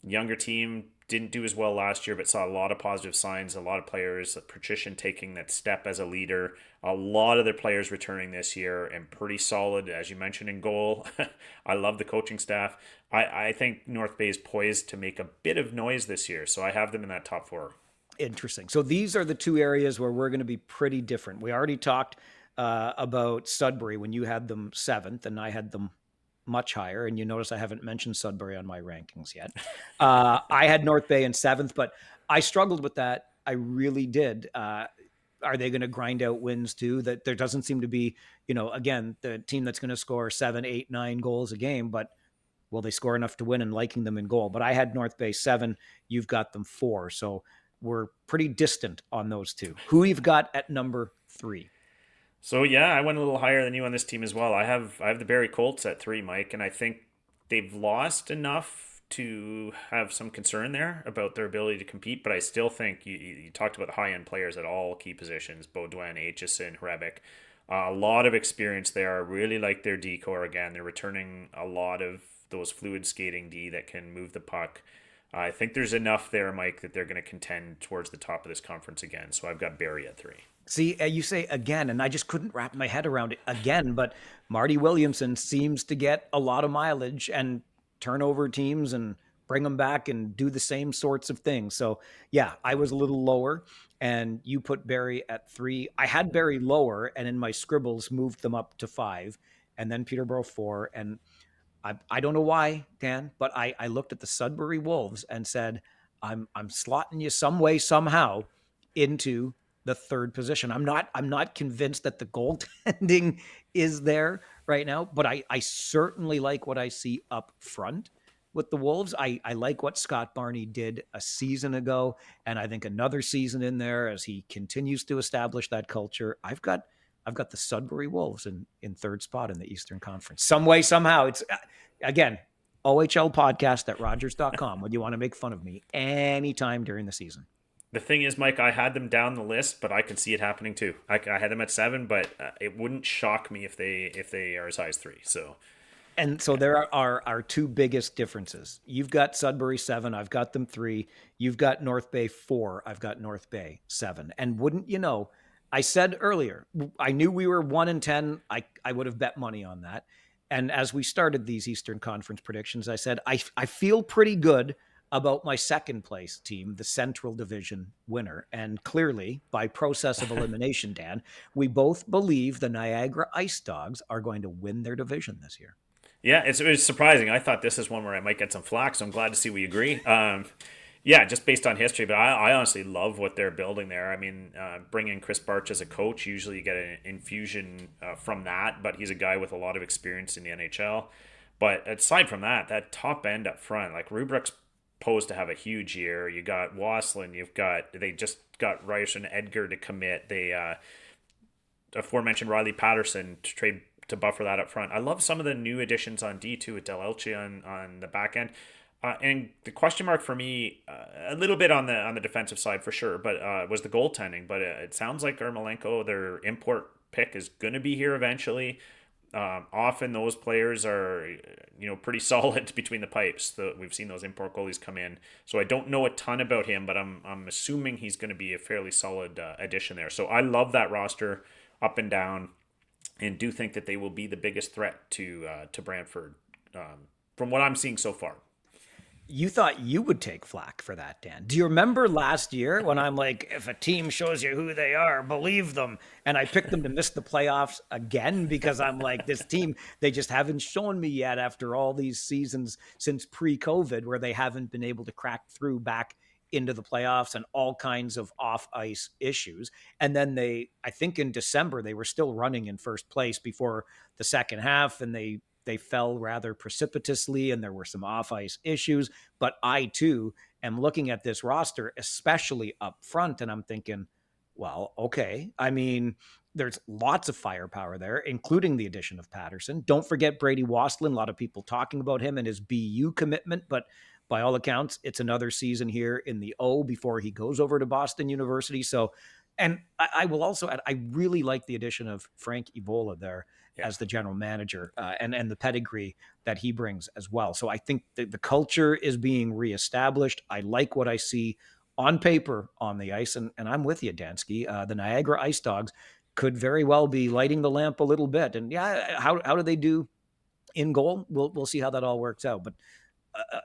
younger team didn't do as well last year, but saw a lot of positive signs. A lot of players, Patrician taking that step as a leader. A lot of their players returning this year and pretty solid, as you mentioned, in goal. I love the coaching staff. I think North Bay is poised to make a bit of noise this year, so I have them in that top four. Interesting. So these are the two areas where we're going to be pretty different. We already talked about Sudbury when you had them seventh, and I had them much higher. And you notice I haven't mentioned Sudbury on my rankings yet. I had North Bay in seventh, but I struggled with that. I really did. Are they going to grind out wins too? That there doesn't seem to be, again, the team that's going to score 7, 8, 9 goals a game, but will they score enough to win, and liking them in goal? But I had North Bay 7. You've got them 4. So we're pretty distant on those two. Who you've got at number 3? So yeah, I went a little higher than you on this team as well. I have the Barrie Colts at 3, Mike, and I think they've lost enough to have some concern there about their ability to compete. But I still think you talked about the high end players at all key positions: Baudouin, Aitchison, Hrebeck. A lot of experience there. I really like their D-core again. They're returning a lot of those fluid skating D that can move the puck. I think there's enough there, Mike, that they're going to contend towards the top of this conference again. So I've got Barrie at 3. See, you say again, and I just couldn't wrap my head around it again, but Marty Williamson seems to get a lot of mileage and turn over teams and bring them back and do the same sorts of things. So yeah, I was a little lower, and you put Barrie at 3. I had Barrie lower, and in my scribbles moved them up to 5, and then Peterborough 4. And I don't know why, Dan, but I looked at the Sudbury Wolves and said, I'm slotting you some way, somehow into the third position. I'm not convinced that the goaltending is there right now, but I certainly like what I see up front with the Wolves. I like what Scott Barney did a season ago, and I think another season in there as he continues to establish that culture. I've got the Sudbury Wolves in third spot in the Eastern Conference. Some way, somehow. It's, again, OHL podcast at Rogers.com when you want to make fun of me anytime during the season. The thing is, Mike, I had them down the list, but I could see it happening too. I had them at 7, but it wouldn't shock me if they are as high as 3. So, and so there are our two biggest differences. You've got Sudbury 7, I've got them 3. You've got North Bay 4, I've got North Bay 7. And wouldn't you know, I said earlier, I knew we were 1 and 10. I would have bet money on that. And as we started these Eastern Conference predictions, I said I feel pretty good about my second place team, the Central Division winner. And clearly, by process of elimination, Dan, we both believe the Niagara Ice Dogs are going to win their division this year. Yeah, it was surprising. I thought this is one where I might get some flack, so I'm glad to see we agree. Yeah, just based on history, but I honestly love what they're building there. I mean, bringing Chris Barch as a coach, usually you get an infusion from that, but he's a guy with a lot of experience in the NHL. But aside from that, that top end up front, like Rubrick's posed to have a huge year. You got Waslin. They just got Rice and Edgar to commit. They aforementioned Riley Patterson to trade to buffer that up front. I love some of the new additions on D2 with Del Elche on the back end. And the question mark for me, a little bit on the defensive side for sure, but was the goaltending. But it sounds like Ermolenko, their import pick, is going to be here eventually. Often those players are, pretty solid between the pipes. We've seen those import goalies come in, so I don't know a ton about him, but I'm assuming he's going to be a fairly solid addition there. So I love that roster up and down, and do think that they will be the biggest threat to Brantford from what I'm seeing so far. You thought you would take flack for that, Dan. Do you remember last year when I'm like, if a team shows you who they are, believe them? And I picked them to miss the playoffs again because I'm like, this team, they just haven't shown me yet after all these seasons since pre-COVID where they haven't been able to crack through back into the playoffs and all kinds of off-ice issues. And then I think in December, they were still running in first place before the second half, and they fell rather precipitously, and there were some off-ice issues. But I, too, am looking at this roster, especially up front, and I'm thinking, well, okay. I mean, there's lots of firepower there, including the addition of Patterson. Don't forget Brady Waslin. A lot of people talking about him and his BU commitment, but by all accounts, it's another season here in the O before he goes over to Boston University. So, and I will also add, I really like the addition of Frank Evola there as the general manager and the pedigree that he brings as well. So I think the culture is being reestablished. I like what I see on paper on the ice, and I'm with you, Dansky. The Niagara Ice Dogs could very well be lighting the lamp a little bit. And how do they do in goal? We'll see how that all works out. But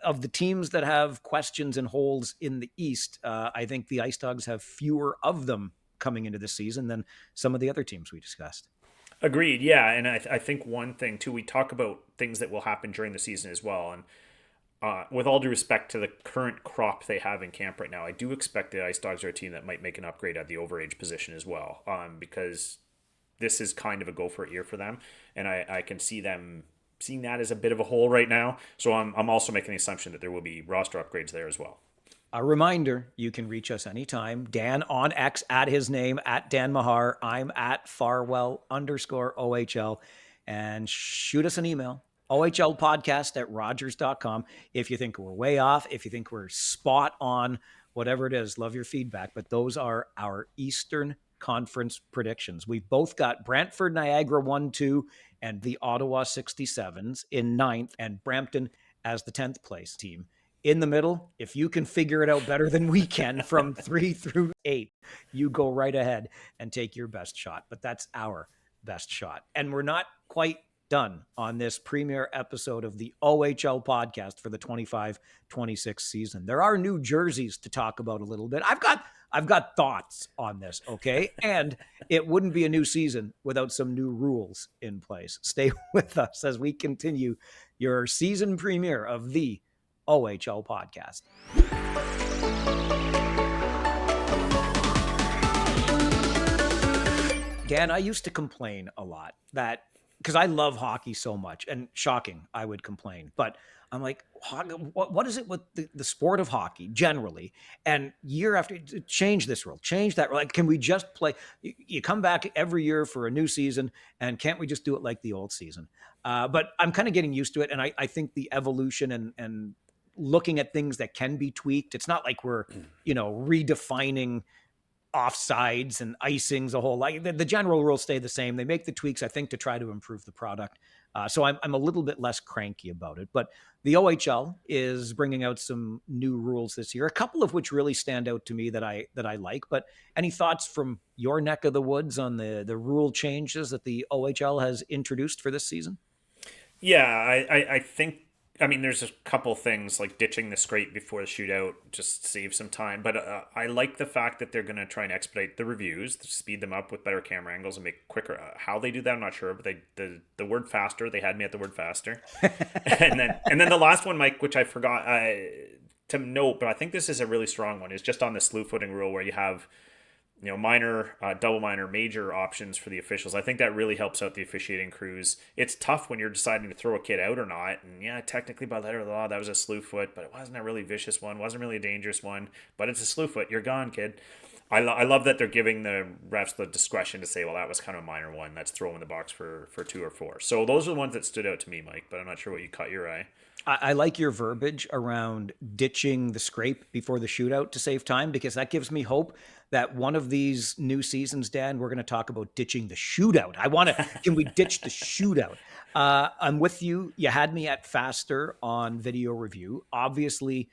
of the teams that have questions and holes in the East, I think the Ice Dogs have fewer of them coming into this season than some of the other teams we discussed. Agreed. Yeah. And I think one thing too, we talk about things that will happen during the season as well. And with all due respect to the current crop they have in camp right now, I do expect the Ice Dogs are a team that might make an upgrade at the overage position as well. Because this is kind of a go for it year for them. And I can see them seeing that as a bit of a hole right now. So I'm also making the assumption that there will be roster upgrades there as well. A reminder, you can reach us anytime. Dan on X at his name, at Dan Mahar. I'm at Farwell_OHL. And shoot us an email, ohlpodcast@rogers.com. If you think we're way off, if you think we're spot on, whatever it is, love your feedback. But those are our Eastern Conference predictions. We've both got Brantford, Niagara 1-2, and the Ottawa 67s in 9th, and Brampton as the 10th place team. In the middle, if you can figure it out better than we can from 3 through 8, you go right ahead and take your best shot. But that's our best shot. And we're not quite done on this premiere episode of the OHL podcast for the 25-26 season. There are new jerseys to talk about a little bit. I've got thoughts on this, okay? And it wouldn't be a new season without some new rules in place. Stay with us as we continue your season premiere of the OHL podcast. Dan, I used to complain a lot that because I love hockey so much, and shocking, I would complain, but I'm like, what is it with the sport of hockey generally? And year after, change this rule, change that rule. Like, can we just play? You come back every year for a new season, and can't we just do it like the old season? But I'm kind of getting used to it, and I think the evolution and looking at things that can be tweaked. It's not like we're, redefining offsides and icings a whole lot. The general rules stay the same. They make the tweaks, I think, to try to improve the product. So I'm a little bit less cranky about it. But the OHL is bringing out some new rules this year, a couple of which really stand out to me that I like. But any thoughts from your neck of the woods on the rule changes that the OHL has introduced for this season? Yeah, I think, there's a couple things like ditching the scrape before the shootout, just save some time. But I like the fact that they're going to try and expedite the reviews, to speed them up with better camera angles and make it quicker. How they do that, I'm not sure. But the word faster, they had me at the word faster. and then the last one, Mike, which I forgot to note, but I think this is a really strong one, is just on the slew footing rule where you have minor, double minor, major options for the officials. I think that really helps out the officiating crews. It's tough when you're deciding to throw a kid out or not. And yeah, technically by letter of the law, that was a slew foot, but it wasn't a really vicious one, wasn't really a dangerous one, but it's a slew foot. You're gone, kid. I love that they're giving the refs the discretion to say, well, that was kind of a minor one. Let's throw him in the box for 2 or 4. So those are the ones that stood out to me, Mike, but I'm not sure what you caught your eye. I like your verbiage around ditching the scrape before the shootout to save time, because that gives me hope that one of these new seasons, Dan, we're going to talk about ditching the shootout. Can we ditch the shootout? I'm with you. You had me at faster on video review. Obviously,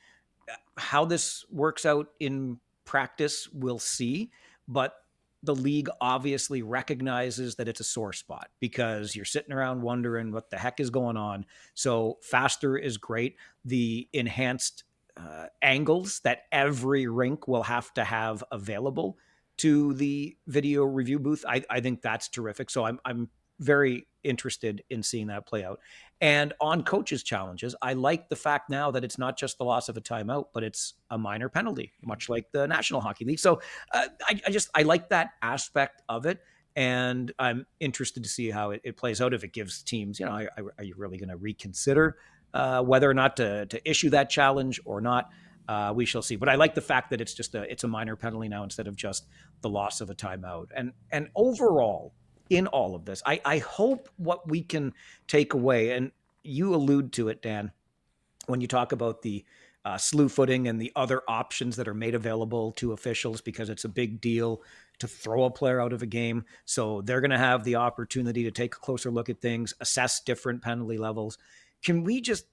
how this works out in practice, we'll see. But the league obviously recognizes that it's a sore spot because you're sitting around wondering what the heck is going on. So faster is great. The enhanced angles that every rink will have to have available to the video review booth, I think that's terrific. So I'm very interested in seeing that play out. And on coaches' challenges, I like the fact now that it's not just the loss of a timeout, but it's a minor penalty, much like the National Hockey League. So I like that aspect of it. And I'm interested to see how it plays out. If it gives teams, are you really going to reconsider whether or not to issue that challenge or not? We shall see. But I like the fact that it's a minor penalty now instead of just the loss of a timeout. And overall, in all of this, I hope what we can take away, and you allude to it, Dan, when you talk about the slew footing and the other options that are made available to officials, because it's a big deal to throw a player out of a game. So they're going to have the opportunity to take a closer look at things, assess different penalty levels. Can we just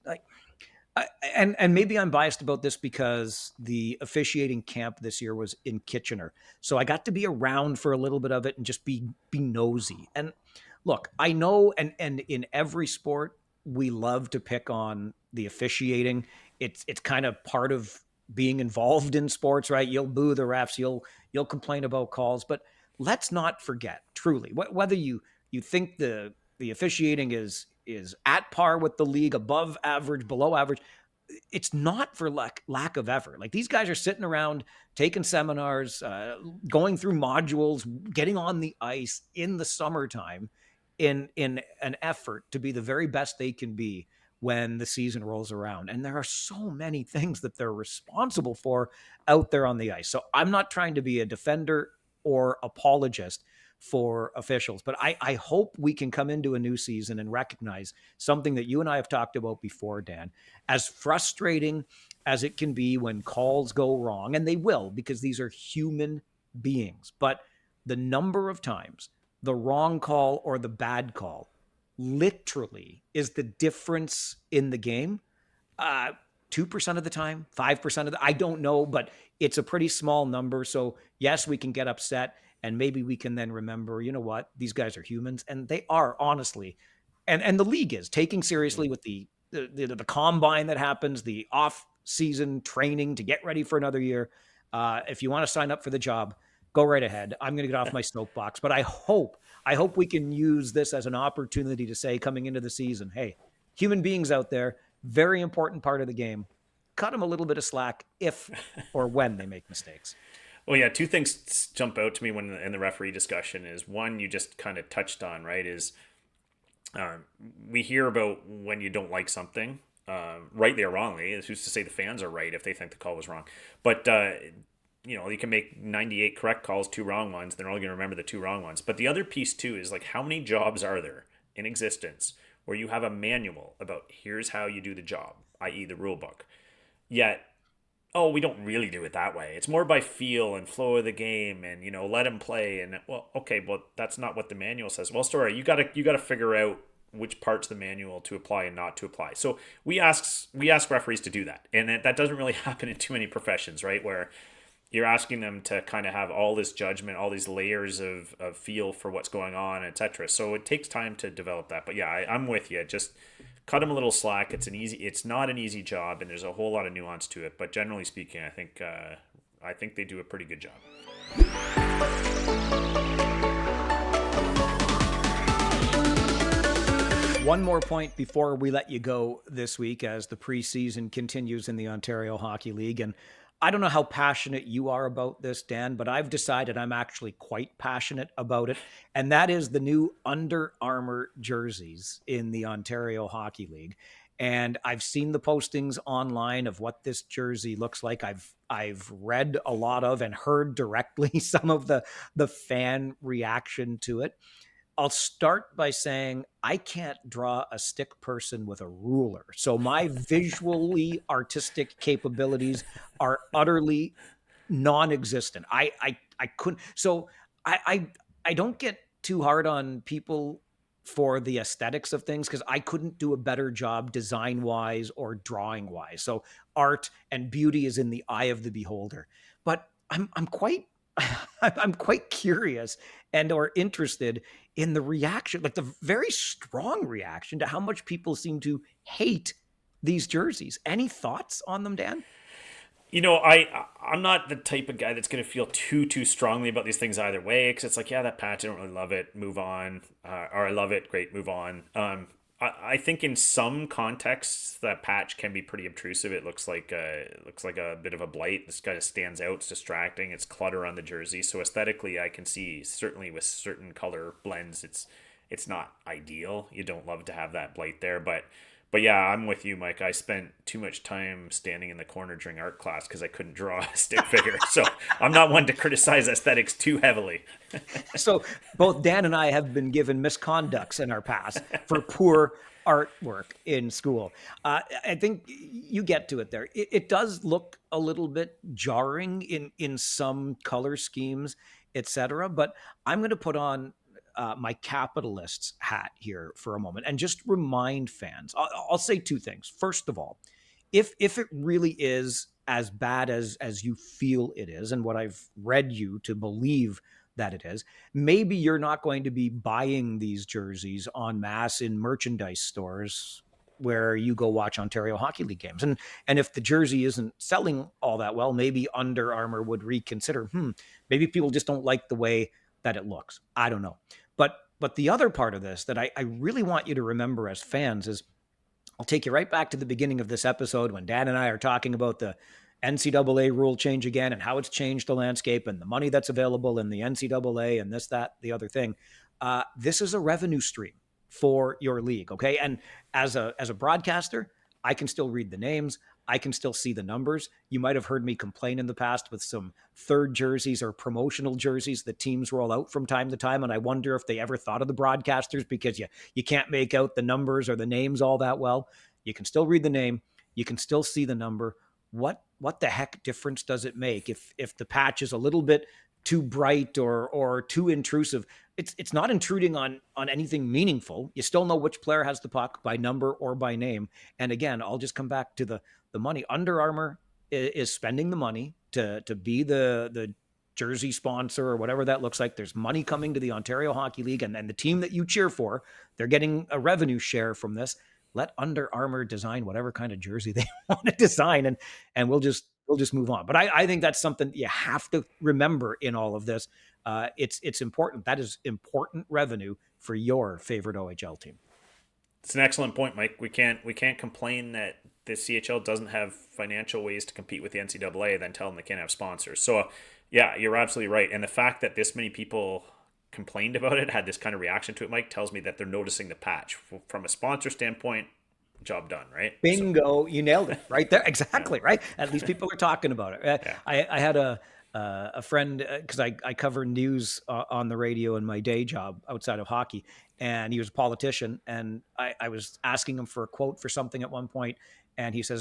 and maybe I'm biased about this because the officiating camp this year was in Kitchener. So I got to be around for a little bit of it and just be nosy. And look, I know, and in every sport, we love to pick on the officiating. It's kind of part of being involved in sports, right? You'll boo the refs, you'll complain about calls, but let's not forget, truly, whether you think the officiating is at par with the league, above average, below average, it's not for lack of effort. Like, these guys are sitting around taking seminars, going through modules, getting on the ice in the summertime in an effort to be the very best they can be when the season rolls around. And there are so many things that they're responsible for out there on the ice. So I'm not trying to be a defender or apologist for officials, but I hope we can come into a new season and recognize something that you and I have talked about before, Dan. As frustrating as it can be when calls go wrong, and they will, because these are human beings, but the number of times the wrong call or the bad call literally is the difference in the game. 2% of the time, 5% of I don't know, but it's a pretty small number. So yes, we can get upset, and maybe we can then remember, you know what, these guys are humans, and they are, honestly. And the league is taking seriously with the combine that happens, the off-season training to get ready for another year. If you want to sign up for the job, go right ahead. I'm going to get off my soapbox, but I hope we can use this as an opportunity to say, coming into the season, hey, human beings out there, very important part of the game. Cut them a little bit of slack if or when they make mistakes. Well, yeah, two things jump out to me when in the referee discussion is, one, you just kind of touched on, right, is we hear about when you don't like something, rightly or wrongly. Who's to say the fans are right if they think the call was wrong? But, you can make 98 correct calls, 2 wrong ones. They're only going to remember the 2 wrong ones. But the other piece, too, is like, how many jobs are there in existence where you have a manual about here's how you do the job, i.e. the rule book, yet we don't really do it that way. It's more by feel and flow of the game, and let him play. And that's not what the manual says. Well, sorry, you gotta figure out which parts of the manual to apply and not to apply. So we ask referees to do that, and that doesn't really happen in too many professions, right? Where you're asking them to kind of have all this judgment, all these layers of feel for what's going on, etc. So it takes time to develop that. But yeah, I'm with you. Just cut them a little slack. It's not an easy job, and there's a whole lot of nuance to it. But generally speaking, I think they do a pretty good job. One more point before we let you go this week, as the preseason continues in the Ontario Hockey League, and I don't know how passionate you are about this, Dan, but I've decided I'm actually quite passionate about it. And that is the new Under Armour jerseys in the Ontario Hockey League. And I've seen the postings online of what this jersey looks like. I've read a lot of and heard directly some of the fan reaction to it. I'll start by saying I can't draw a stick person with a ruler. So my visually artistic capabilities are utterly non-existent. I couldn't. So I don't get too hard on people for the aesthetics of things because I couldn't do a better job design wise or drawing wise. So art and beauty is in the eye of the beholder. But I'm quite I'm quite curious and or interested in the reaction, like the very strong reaction to how much people seem to hate these jerseys. Any thoughts on them, Dan? I'm not the type of guy that's going to feel too strongly about these things either way, because it's like, yeah, that patch, I don't really love it, move on, or I love it, great, move on. I think in some contexts that patch can be pretty obtrusive. It looks like a bit of a blight. This kind of stands out. It's distracting. It's clutter on the jersey. So aesthetically, I can see certainly with certain color blends, it's not ideal. You don't love to have that blight there, but yeah, I'm with you, Mike. I spent too much time standing in the corner during art class because I couldn't draw a stick figure. So I'm not one to criticize aesthetics too heavily. So both Dan and I have been given misconducts in our past for poor artwork in school. I think you get to it there. It does look a little bit jarring in some color schemes, etc. But I'm going to put on my capitalist's hat here for a moment and just remind fans. I'll say two things. First of all, if it really is as bad as you feel it is, and what I've read you to believe that it is, maybe you're not going to be buying these jerseys en masse in merchandise stores where you go watch Ontario Hockey League games. And if the jersey isn't selling all that well, maybe Under Armour would reconsider, maybe people just don't like the way that it looks. I don't know. But the other part of this that I really want you to remember as fans is, I'll take you right back to the beginning of this episode when Dan and I are talking about the NCAA rule change again and how it's changed the landscape and the money that's available in the NCAA and this, that, the other thing. This is a revenue stream for your league, okay? And as a broadcaster, I can still read the names. I can still see the numbers. You might have heard me complain in the past with some third jerseys or promotional jerseys that teams roll out from time to time. And I wonder if they ever thought of the broadcasters because you can't make out the numbers or the names all that well. You can still read the name. You can still see the number. What the heck difference does it make if the patch is a little bit too bright or too intrusive? It's not intruding on anything meaningful. You still know which player has the puck by number or by name. And again, I'll just come back to the money. Under Armour is spending the money to be the jersey sponsor or whatever that looks like. There's money coming to the Ontario Hockey League, and the team that you cheer for, they're getting a revenue share from this. Let Under Armour design whatever kind of jersey they want to design, and we'll just move on. But I think that's something you have to remember in all of this. It's important. That is important revenue for your favorite OHL team. It's an excellent point, Mike. We can't complain that the CHL doesn't have financial ways to compete with the NCAA, then tell them they can't have sponsors. So, yeah, you're absolutely right. And the fact that this many people complained about it, had this kind of reaction to it, Mike, tells me that they're noticing the patch. From a sponsor standpoint, job done, right? Bingo, you nailed it right there. Exactly, yeah. Right? At least people are talking about it. Yeah. I had a friend, because I cover news on the radio in my day job outside of hockey, and he was a politician, and I was asking him for a quote for something at one point, and he says,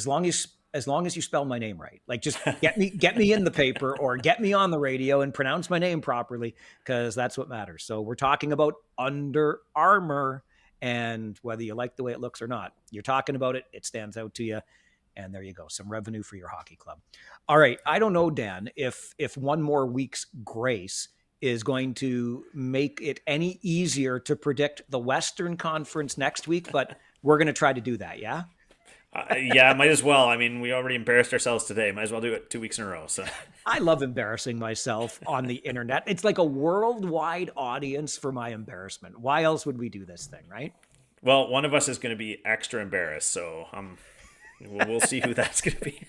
as long as you spell my name right, like just get me in the paper or get me on the radio and pronounce my name properly, because that's what matters. So we're talking about Under Armour, and whether you like the way it looks or not, you're talking about it, it stands out to you. And there you go, some revenue for your hockey club. All right, I don't know, Dan, if one more week's grace is going to make it any easier to predict the Western Conference next week, but we're going to try to do that, yeah? Yeah, might as well. I mean, we already embarrassed ourselves today. Might as well do it 2 weeks in a row. So I love embarrassing myself on the internet. It's like a worldwide audience for my embarrassment. Why else would we do this thing, right? Well, one of us is going to be extra embarrassed, so We'll see who that's going to be.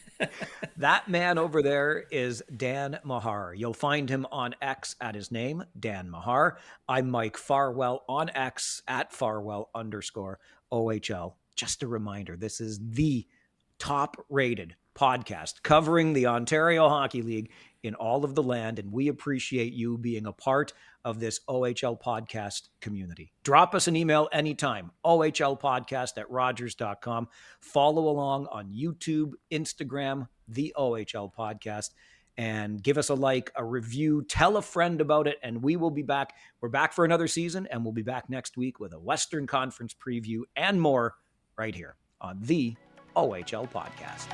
That man over there is Dan Mahar. You'll find him on X at his name, Dan Mahar. I'm Mike Farwell on X at Farwell_OHL. Just a reminder, this is the top-rated podcast covering the Ontario Hockey League in all of the land, and we appreciate you being a part of this OHL podcast community. Drop us an email anytime, ohlpodcast@rogers.com. Follow along on YouTube, Instagram, the OHL podcast, and give us a like, a review, tell a friend about it, and we will be back. We're back for another season, and we'll be back next week with a Western Conference preview and more right here on the OHL podcast.